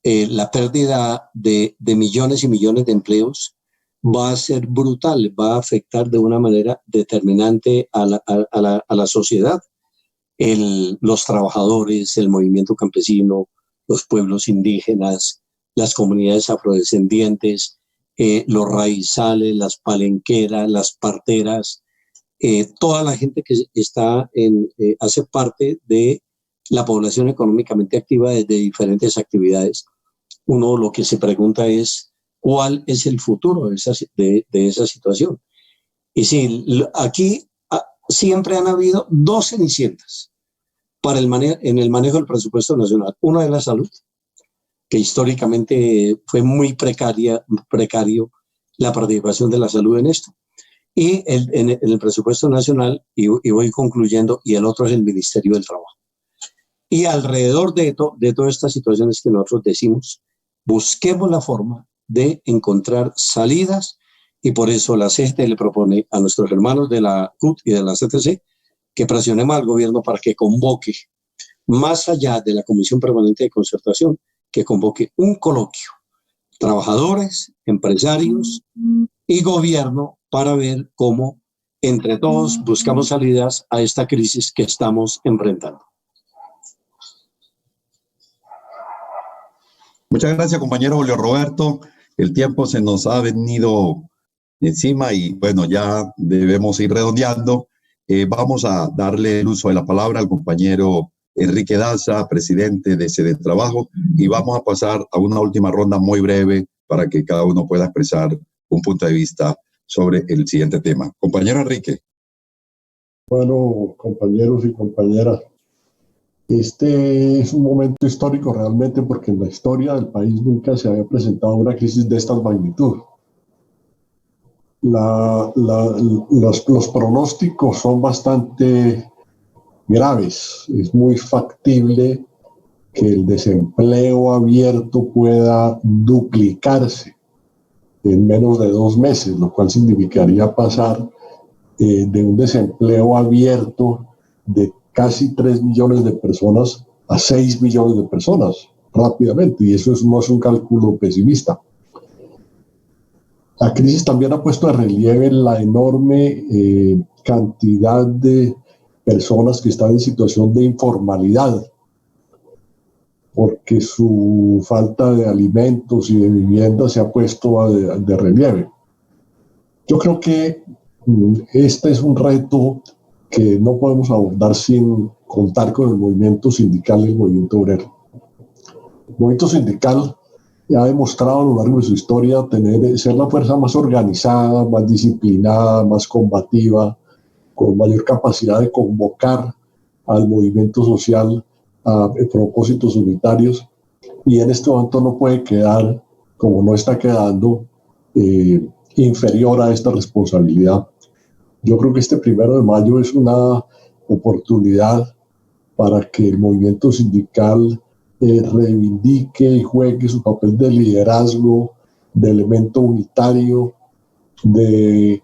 [SPEAKER 8] La pérdida de millones y millones de empleos va a ser brutal, va a afectar de una manera determinante a la sociedad. Los trabajadores, el movimiento campesino, los pueblos indígenas, las comunidades afrodescendientes, los raizales, las palenqueras, las parteras, toda la gente que está hace parte de la población económicamente activa desde diferentes actividades. Uno lo que se pregunta es cuál es el futuro de esa situación. Y sí, aquí siempre han habido dos cenicientas en el manejo del presupuesto nacional. Una de la salud, que históricamente fue muy precario la participación de la salud en esto. Y en el presupuesto nacional, y voy concluyendo, y el otro es el Ministerio del Trabajo. Y alrededor de todas estas situaciones que nosotros decimos, busquemos la forma de encontrar salidas, y por eso la CGT le propone a nuestros hermanos de la CUT y de la CTC que presionemos al gobierno para que convoque, más allá de la Comisión Permanente de Concertación, que convoque un coloquio, trabajadores, empresarios y gobierno, para ver cómo entre todos buscamos salidas a esta crisis que estamos enfrentando.
[SPEAKER 1] Muchas gracias, compañero Julio Roberto. El tiempo se nos ha venido encima y bueno, ya debemos ir redondeando. Vamos a darle el uso de la palabra al compañero Enrique Daza, presidente de CDTrabajo, y vamos a pasar a una última ronda muy breve para que cada uno pueda expresar un punto de vista sobre el siguiente tema. Compañero Enrique.
[SPEAKER 7] Bueno, compañeros y compañeras, este es un momento histórico realmente porque en la historia del país nunca se había presentado una crisis de esta magnitud. Los pronósticos son bastante graves. Es muy factible que el desempleo abierto pueda duplicarse en menos de 2 meses, lo cual significaría pasar de un desempleo abierto de casi 3 millones de personas a 6 millones de personas rápidamente, y eso no es un cálculo pesimista. La crisis también ha puesto de relieve la enorme cantidad de personas que están en situación de informalidad, porque su falta de alimentos y de vivienda se ha puesto de relieve. Yo creo que este es un reto que no podemos abordar sin contar con el movimiento sindical y el movimiento obrero. El movimiento sindical ha demostrado a lo largo de su historia ser la fuerza más organizada, más disciplinada, más combativa, con mayor capacidad de convocar al movimiento social a propósitos unitarios, y en este momento no puede quedar, como no está quedando, inferior a esta responsabilidad. Yo creo que este 1 de mayo es una oportunidad para que el movimiento sindical reivindique y juegue su papel de liderazgo, de elemento unitario, de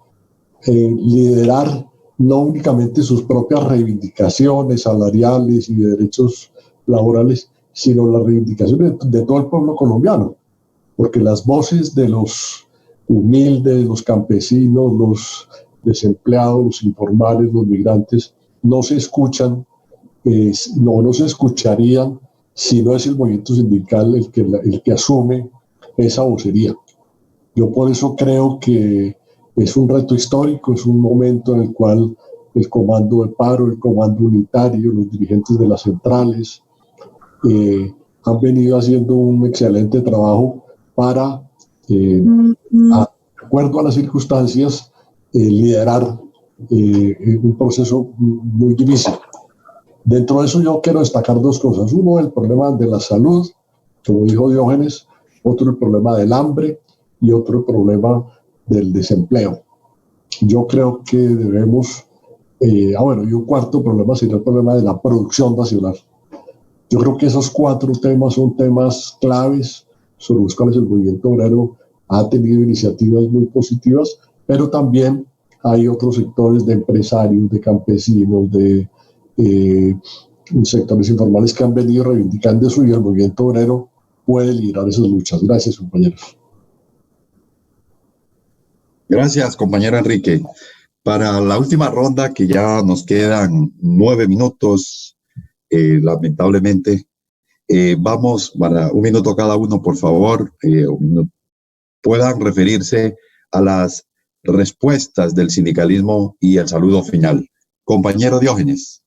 [SPEAKER 7] liderar no únicamente sus propias reivindicaciones salariales y de derechos laborales, sino las reivindicaciones de todo el pueblo colombiano, porque las voces de los humildes, los campesinos, los desempleados, los informales, los migrantes, no se escuchan, no se escucharían si no es el movimiento sindical el que asume esa vocería. Yo por eso creo que es un reto histórico, es un momento en el cual el comando de paro, el comando unitario, los dirigentes de las centrales han venido haciendo un excelente trabajo para, de acuerdo a las circunstancias, liderar un proceso muy difícil. Dentro de eso yo quiero destacar 2 cosas. Uno, el problema de la salud, como dijo Diógenes, otro el problema del hambre y otro el problema del desempleo. Yo creo que debemos, y un cuarto problema sería el problema de la producción nacional. Yo creo que esos 4 temas son temas claves sobre los cuales el movimiento obrero ha tenido iniciativas muy positivas, pero también hay otros sectores de empresarios, de campesinos, de sectores informales que han venido reivindicando eso, y el movimiento obrero puede liderar esas luchas. Gracias, compañeros.
[SPEAKER 1] Gracias, compañero Enrique. Para la última ronda, que ya nos quedan 9 minutos, lamentablemente, vamos para 1 minuto cada uno, por favor, puedan referirse a las respuestas del sindicalismo y el saludo final. Compañero Diógenes.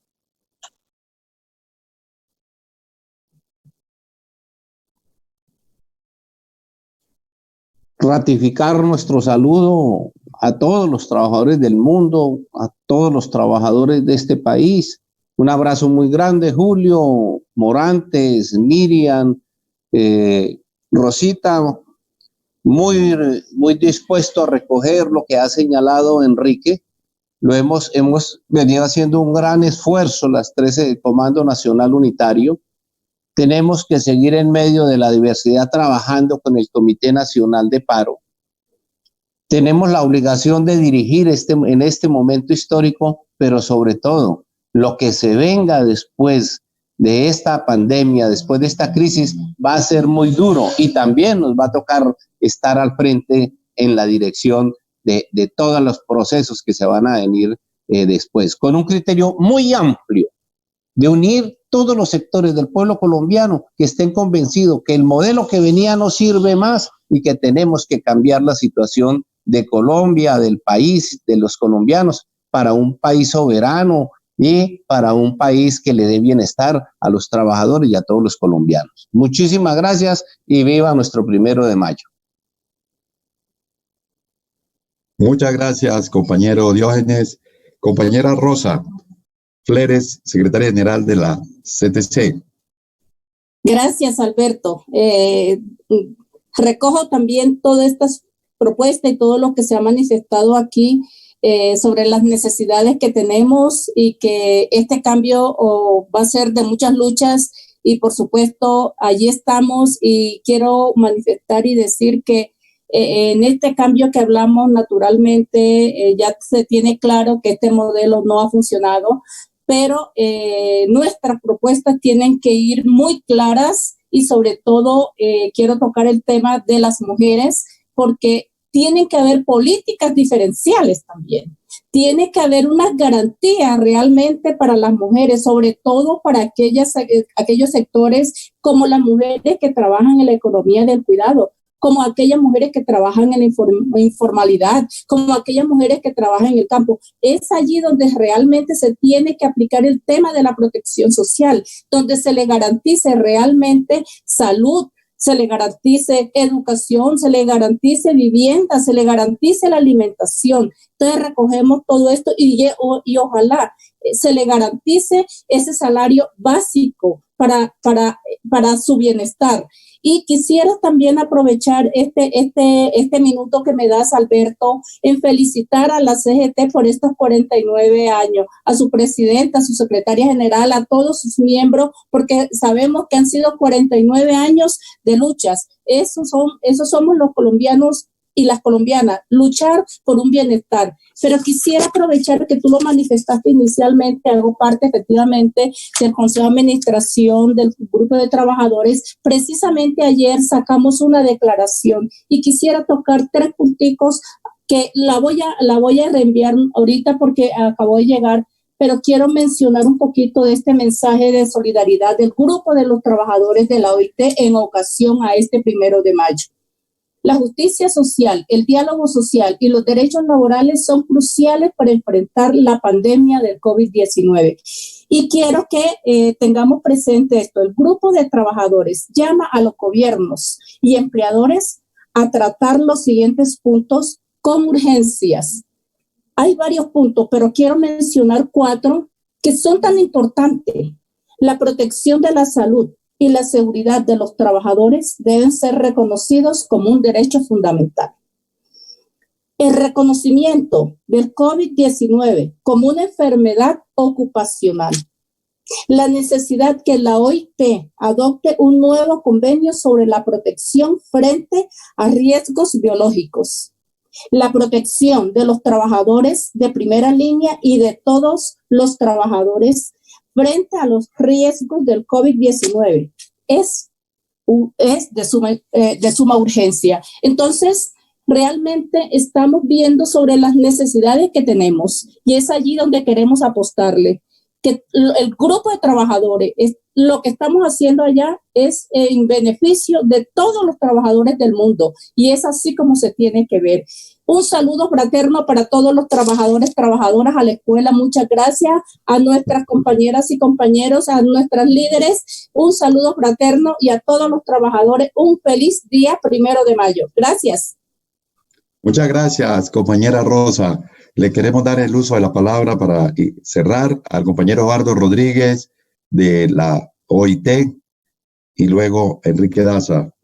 [SPEAKER 2] Ratificar nuestro saludo a todos los trabajadores del mundo, a todos los trabajadores de este país. Un abrazo muy grande, Julio, Morantes, Miriam, Rosita, muy dispuesto a recoger lo que ha señalado Enrique. Hemos venido haciendo un gran esfuerzo, las 13 del Comando Nacional Unitario. Tenemos que seguir en medio de la diversidad trabajando con el Comité Nacional de Paro. Tenemos la obligación de dirigir en este momento histórico, pero sobre todo lo que se venga después de esta pandemia, después de esta crisis, va a ser muy duro, y también nos va a tocar estar al frente en la dirección de todos los procesos que se van a venir después, con un criterio muy amplio de unir todos los sectores del pueblo colombiano que estén convencidos que el modelo que venía no sirve más y que tenemos que cambiar la situación de Colombia, del país, de los colombianos, para un país soberano y para un país que le dé bienestar a los trabajadores y a todos los colombianos. Muchísimas gracias y viva nuestro 1 de mayo.
[SPEAKER 1] Muchas gracias, compañero Diógenes. Compañera Rosa Fleres, secretaria general de la CTC.
[SPEAKER 4] Gracias, Alberto. Recojo también todas estas propuestas y todo lo que se ha manifestado aquí sobre las necesidades que tenemos y que este cambio va a ser de muchas luchas y por supuesto allí estamos y quiero manifestar y decir que en este cambio que hablamos naturalmente ya se tiene claro que este modelo no ha funcionado, pero nuestras propuestas tienen que ir muy claras y sobre todo quiero tocar el tema de las mujeres porque tienen que haber políticas diferenciales también. Tiene que haber unas garantías realmente para las mujeres, sobre todo para aquellos sectores como las mujeres que trabajan en la economía del cuidado, como aquellas mujeres que trabajan en la informalidad, como aquellas mujeres que trabajan en el campo. Es allí donde realmente se tiene que aplicar el tema de la protección social, donde se le garantice realmente salud, se le garantice educación, se le garantice vivienda, se le garantice la alimentación. Entonces recogemos todo esto y ojalá se le garantice ese salario básico para su bienestar. Y quisiera también aprovechar este minuto que me das, Alberto, en felicitar a la CGT por estos 49 años, a su presidenta, a su secretaria general, a todos sus miembros, porque sabemos que han sido 49 años de luchas. Esos somos los colombianos y las colombianas, luchar por un bienestar. Pero quisiera aprovechar que tú lo manifestaste inicialmente, hago parte efectivamente del Consejo de Administración del Grupo de Trabajadores. Precisamente ayer sacamos una declaración y quisiera tocar 3 punticos que la voy a reenviar ahorita porque acabó de llegar, pero quiero mencionar un poquito de este mensaje de solidaridad del Grupo de los Trabajadores de la OIT en ocasión a este 1 de mayo. La justicia social, el diálogo social y los derechos laborales son cruciales para enfrentar la pandemia del COVID-19. Y quiero que tengamos presente esto. El grupo de trabajadores llama a los gobiernos y empleadores a tratar los siguientes puntos con urgencias. Hay varios puntos, pero quiero mencionar 4 que son tan importantes. La protección de la salud y la seguridad de los trabajadores deben ser reconocidos como un derecho fundamental. El reconocimiento del COVID-19 como una enfermedad ocupacional. La necesidad que la OIT adopte un nuevo convenio sobre la protección frente a riesgos biológicos. La protección de los trabajadores de primera línea y de todos los trabajadores frente a los riesgos del COVID-19 es de suma urgencia. Entonces, realmente estamos viendo sobre las necesidades que tenemos y es allí donde queremos apostarle. Que el grupo de trabajadores, lo que estamos haciendo allá es en beneficio de todos los trabajadores del mundo y es así como se tiene que ver. Un saludo fraterno para todos los trabajadores, trabajadoras a la escuela. Muchas gracias a nuestras compañeras y compañeros, a nuestras líderes. Un saludo fraterno y a todos los trabajadores. Un feliz día 1 de mayo. Gracias.
[SPEAKER 1] Muchas gracias, compañera Rosa. Le queremos dar el uso de la palabra para cerrar al compañero Eduardo Rodríguez de la OIT y luego Enrique Daza.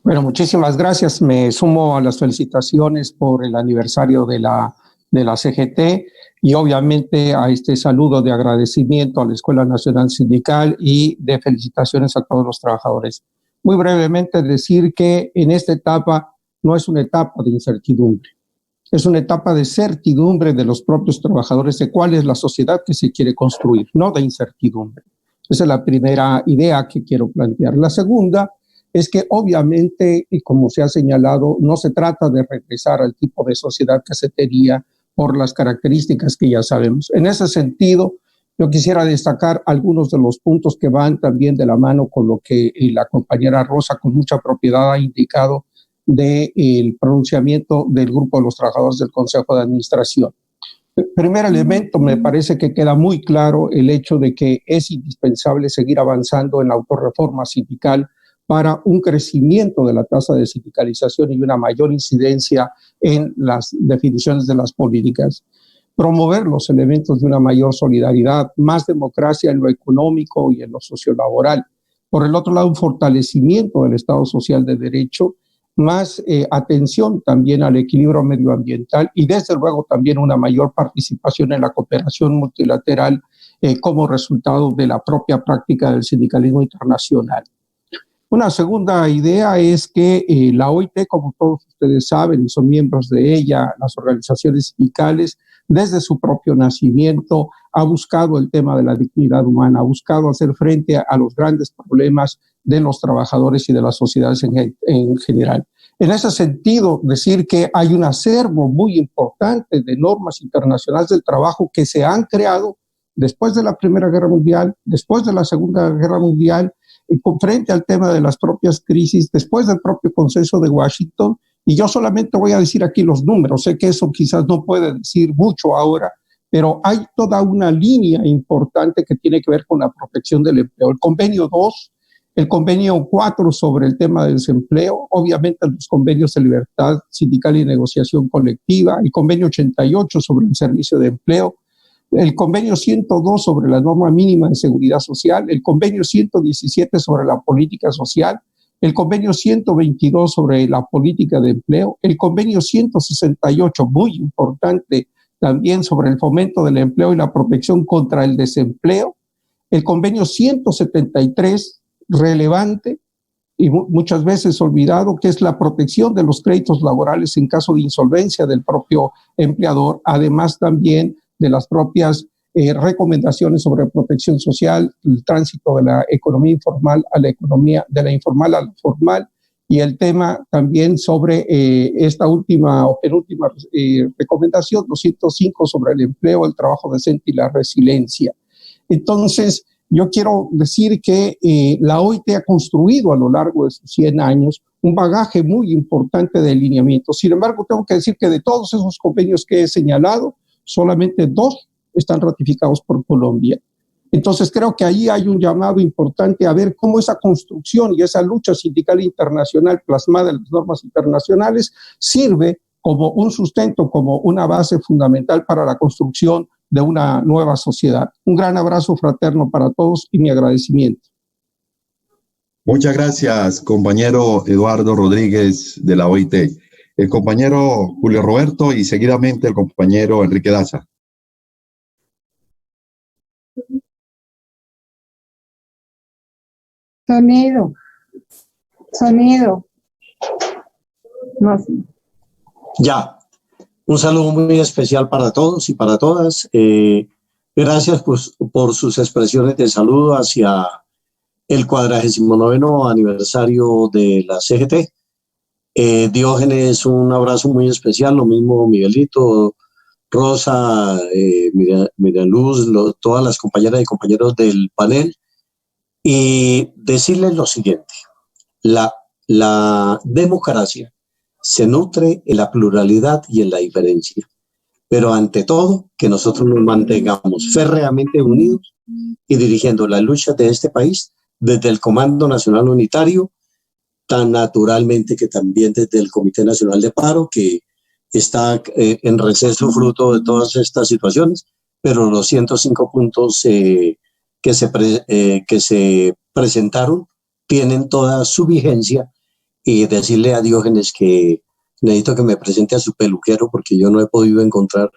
[SPEAKER 6] Bueno, muchísimas gracias. Me sumo a las felicitaciones por el aniversario de la CGT y obviamente a este saludo de agradecimiento a la Escuela Nacional Sindical y de felicitaciones a todos los trabajadores. Muy brevemente decir que en esta etapa no es una etapa de incertidumbre, es una etapa de certidumbre de los propios trabajadores de cuál es la sociedad que se quiere construir, no de incertidumbre. Esa es la primera idea que quiero plantear. La segunda es que obviamente, y como se ha señalado, no se trata de regresar al tipo de sociedad que se tenía por las características que ya sabemos. En ese sentido, yo quisiera destacar algunos de los puntos que van también de la mano con lo que la compañera Rosa con mucha propiedad ha indicado del pronunciamiento del Grupo de los Trabajadores del Consejo de Administración. El primer elemento, me parece que queda muy claro el hecho de que es indispensable seguir avanzando en la autorreforma sindical para un crecimiento de la tasa de sindicalización y una mayor incidencia en las definiciones de las políticas. Promover los elementos de una mayor solidaridad, más democracia en lo económico y en lo sociolaboral. Por el otro lado, un fortalecimiento del Estado social de derecho, más atención también al equilibrio medioambiental y desde luego también una mayor participación en la cooperación multilateral como resultado de la propia práctica del sindicalismo internacional. Una segunda idea es que la OIT, como todos ustedes saben y son miembros de ella, las organizaciones sindicales, desde su propio nacimiento, ha buscado el tema de la dignidad humana, ha buscado hacer frente a los grandes problemas de los trabajadores y de las sociedades en general. En ese sentido, decir que hay un acervo muy importante de normas internacionales del trabajo que se han creado después de la Primera Guerra Mundial, después de la Segunda Guerra Mundial, frente al tema de las propias crisis, después del propio Consenso de Washington. Y yo solamente voy a decir aquí los números, sé que eso quizás no puede decir mucho ahora, pero hay toda una línea importante que tiene que ver con la protección del empleo. El convenio 2, el convenio 4 sobre el tema del desempleo, obviamente los convenios de libertad sindical y negociación colectiva, el convenio 88 sobre el servicio de empleo, el convenio 102 sobre la norma mínima de seguridad social, el convenio 117 sobre la política social, el convenio 122 sobre la política de empleo, el convenio 168, muy importante también sobre el fomento del empleo y la protección contra el desempleo, el convenio 173, relevante y muchas veces olvidado, que es la protección de los créditos laborales en caso de insolvencia del propio empleador, además también de las propias recomendaciones sobre protección social, el tránsito de la economía informal a la economía, de la informal a la formal, y el tema también sobre esta última o penúltima recomendación, 205 sobre el empleo, el trabajo decente y la resiliencia. Entonces, yo quiero decir que la OIT ha construido a lo largo de sus 100 años un bagaje muy importante de lineamientos. Sin embargo, tengo que decir que de todos esos convenios que he señalado, solamente 2 están ratificados por Colombia. Entonces creo que ahí hay un llamado importante a ver cómo esa construcción y esa lucha sindical internacional plasmada en las normas internacionales sirve como un sustento, como una base fundamental para la construcción de una nueva sociedad. Un gran abrazo fraterno para todos y mi agradecimiento.
[SPEAKER 1] Muchas gracias, compañero Eduardo Rodríguez de la OIT. El compañero Julio Roberto y seguidamente el compañero Enrique Daza.
[SPEAKER 5] Sonido. No, sí.
[SPEAKER 8] Ya, un saludo muy especial para todos y para todas. Gracias por sus expresiones de saludo hacia el 49º aniversario de la CGT. Diógenes, un abrazo muy especial, lo mismo Miguelito, Rosa, Miraluz, todas las compañeras y compañeros del panel, y decirles lo siguiente: la democracia se nutre en la pluralidad y en la diferencia, pero ante todo que nosotros nos mantengamos férreamente unidos y dirigiendo las luchas de este país desde el Comando Nacional Unitario, tan naturalmente que también desde el Comité Nacional de Paro, que está en receso fruto de todas estas situaciones, pero los 105 puntos que se presentaron tienen toda su vigencia. Y decirle a Diógenes que necesito que me presente a su peluquero porque yo no he podido encontrar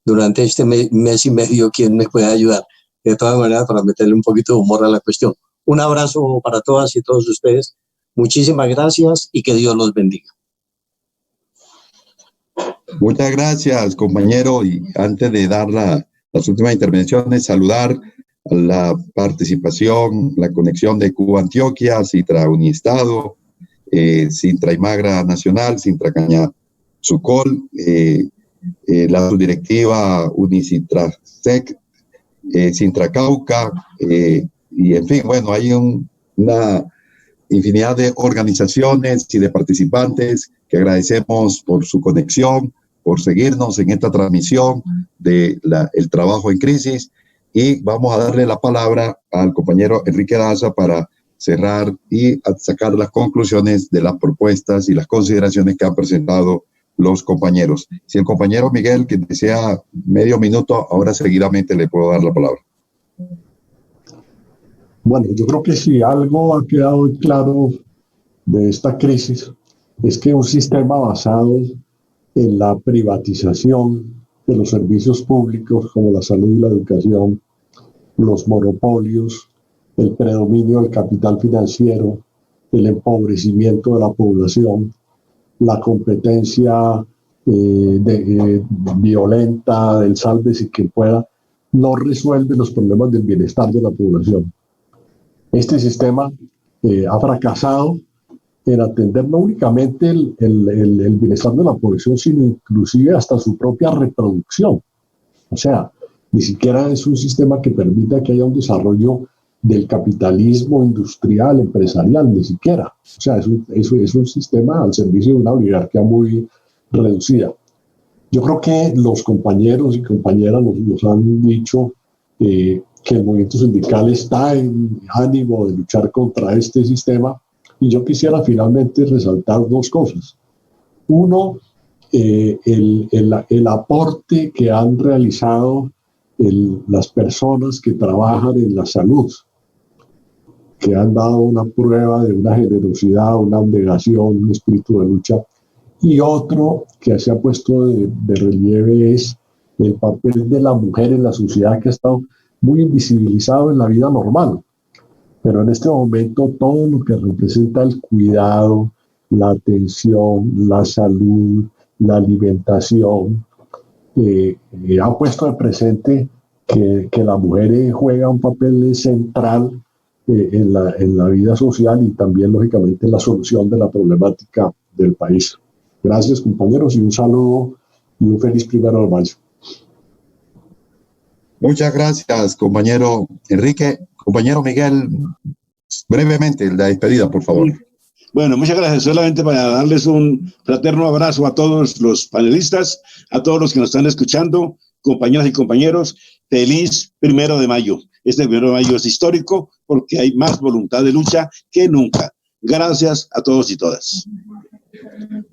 [SPEAKER 8] durante este mes y medio quien me pueda ayudar. De todas maneras, para meterle un poquito de humor a la cuestión. Un abrazo para todas y todos ustedes. Muchísimas gracias y que Dios los bendiga.
[SPEAKER 1] Muchas gracias, compañero. Y antes de dar las últimas intervenciones, saludar a la participación, la conexión de Cuba-Antioquia, Citra Unistado, Sintra y Magra Nacional, Sintra Caña Sucol, la subdirectiva Unicitrasec, Sintra Cauca, y en fin, bueno, hay una infinidad de organizaciones y de participantes que agradecemos por su conexión, por seguirnos en esta transmisión de el trabajo en crisis, y vamos a darle la palabra al compañero Enrique Daza para cerrar y a sacar las conclusiones de las propuestas y las consideraciones que han presentado los compañeros. Si el compañero Miguel, que desea medio minuto, ahora seguidamente le puedo dar la palabra.
[SPEAKER 7] Bueno, yo creo que si algo ha quedado claro de esta crisis es que un sistema basado en la privatización de los servicios públicos como la salud y la educación, los monopolios, el predominio del capital financiero, el empobrecimiento de la población, la competencia violenta del sálvese quien pueda, no resuelve los problemas del bienestar de la población. Este sistema ha fracasado en atender no únicamente el bienestar de la población, sino inclusive hasta su propia reproducción. O sea, ni siquiera es un sistema que permita que haya un desarrollo del capitalismo industrial, empresarial, ni siquiera. O sea, es un sistema al servicio de una oligarquía muy reducida. Yo creo que los compañeros y compañeras nos han dicho que el movimiento sindical está en ánimo de luchar contra este sistema, y yo quisiera finalmente resaltar dos cosas. Uno, el aporte que han realizado las personas que trabajan en la salud, que han dado una prueba de una generosidad, una abnegación, un espíritu de lucha. Y otro que se ha puesto de relieve es el papel de la mujer en la sociedad, que ha estado muy invisibilizado en la vida normal. Pero en este momento todo lo que representa el cuidado, la atención, la salud, la alimentación, ha puesto de presente que la mujer juega un papel central en la vida social y también, lógicamente, en la solución de la problemática del país. Gracias, compañeros, y un saludo y un feliz 1 de mayo.
[SPEAKER 1] Muchas gracias, compañero Enrique. Compañero Miguel, brevemente, la despedida, por favor.
[SPEAKER 3] Bueno, muchas gracias. Solamente para darles un fraterno abrazo a todos los panelistas, a todos los que nos están escuchando, compañeras y compañeros. Feliz 1 de mayo. Este 1 de mayo es histórico porque hay más voluntad de lucha que nunca. Gracias a todos y todas.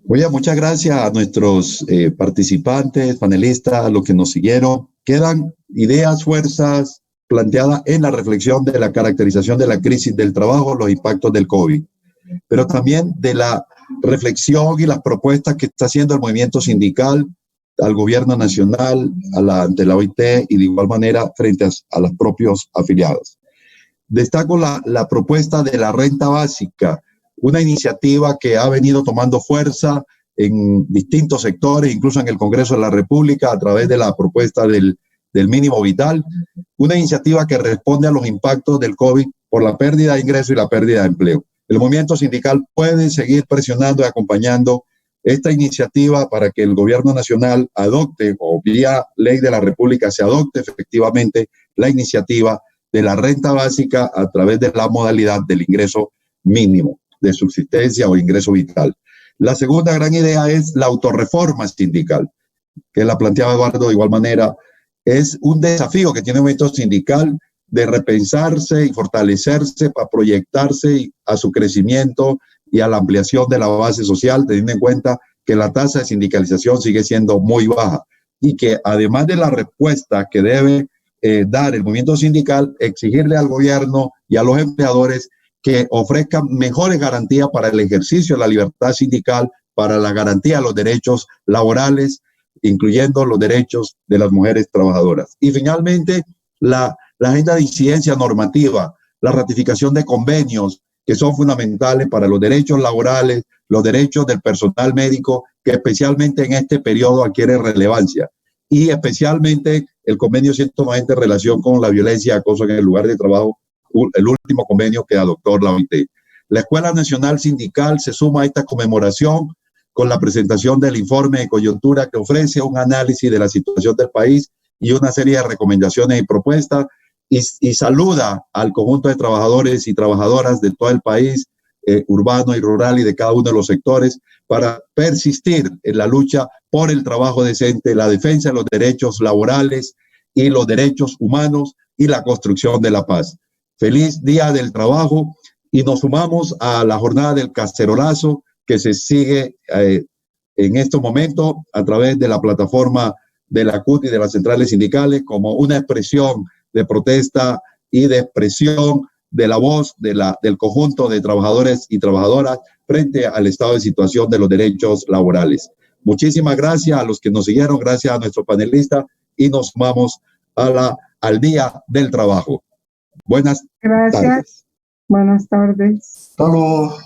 [SPEAKER 1] Oye, muchas gracias a nuestros participantes, panelistas, a los que nos siguieron. Quedan ideas, fuerzas planteadas en la reflexión de la caracterización de la crisis del trabajo, los impactos del COVID, pero también de la reflexión y las propuestas que está haciendo el movimiento sindical al gobierno nacional, ante la OIT y de igual manera frente a los propios afiliados. Destaco la propuesta de la renta básica, una iniciativa que ha venido tomando fuerza en distintos sectores, incluso en el Congreso de la República, a través de la propuesta del mínimo vital, una iniciativa que responde a los impactos del COVID por la pérdida de ingresos y la pérdida de empleo. El movimiento sindical puede seguir presionando y acompañando esta iniciativa para que el gobierno nacional adopte, o vía ley de la República se adopte efectivamente la iniciativa de la renta básica a través de la modalidad del ingreso mínimo de subsistencia o ingreso vital. La segunda gran idea es la autorreforma sindical, que la planteaba Eduardo de igual manera. Es un desafío que tiene el movimiento sindical de repensarse y fortalecerse para proyectarse a su crecimiento y a la ampliación de la base social, teniendo en cuenta que la tasa de sindicalización sigue siendo muy baja y que además de la respuesta que debe dar el movimiento sindical, exigirle al gobierno y a los empleadores que ofrezcan mejores garantías para el ejercicio de la libertad sindical, para la garantía de los derechos laborales, incluyendo los derechos de las mujeres trabajadoras. Y finalmente, la agenda de incidencia normativa, la ratificación de convenios que son fundamentales para los derechos laborales, los derechos del personal médico, que especialmente en este periodo adquiere relevancia, y especialmente el convenio 190 en relación con la violencia y acoso en el lugar de trabajo, el último convenio que adoptó la OIT. La Escuela Nacional Sindical se suma a esta conmemoración con la presentación del informe de coyuntura que ofrece un análisis de la situación del país y una serie de recomendaciones y propuestas, y saluda al conjunto de trabajadores y trabajadoras de todo el país, urbano y rural, y de cada uno de los sectores, para persistir en la lucha por el trabajo decente, la defensa de los derechos laborales y los derechos humanos y la construcción de la paz. Feliz Día del Trabajo y nos sumamos a la jornada del cacerolazo que se sigue en estos momentos a través de la plataforma de la CUT y de las centrales sindicales como una expresión de protesta y de expresión de la voz del conjunto de trabajadores y trabajadoras frente al estado de situación de los derechos laborales. Muchísimas gracias a los que nos siguieron, gracias a nuestros panelistas y nos sumamos al Día del Trabajo. Buenas tardes.
[SPEAKER 5] Buenas tardes.
[SPEAKER 7] Hasta luego.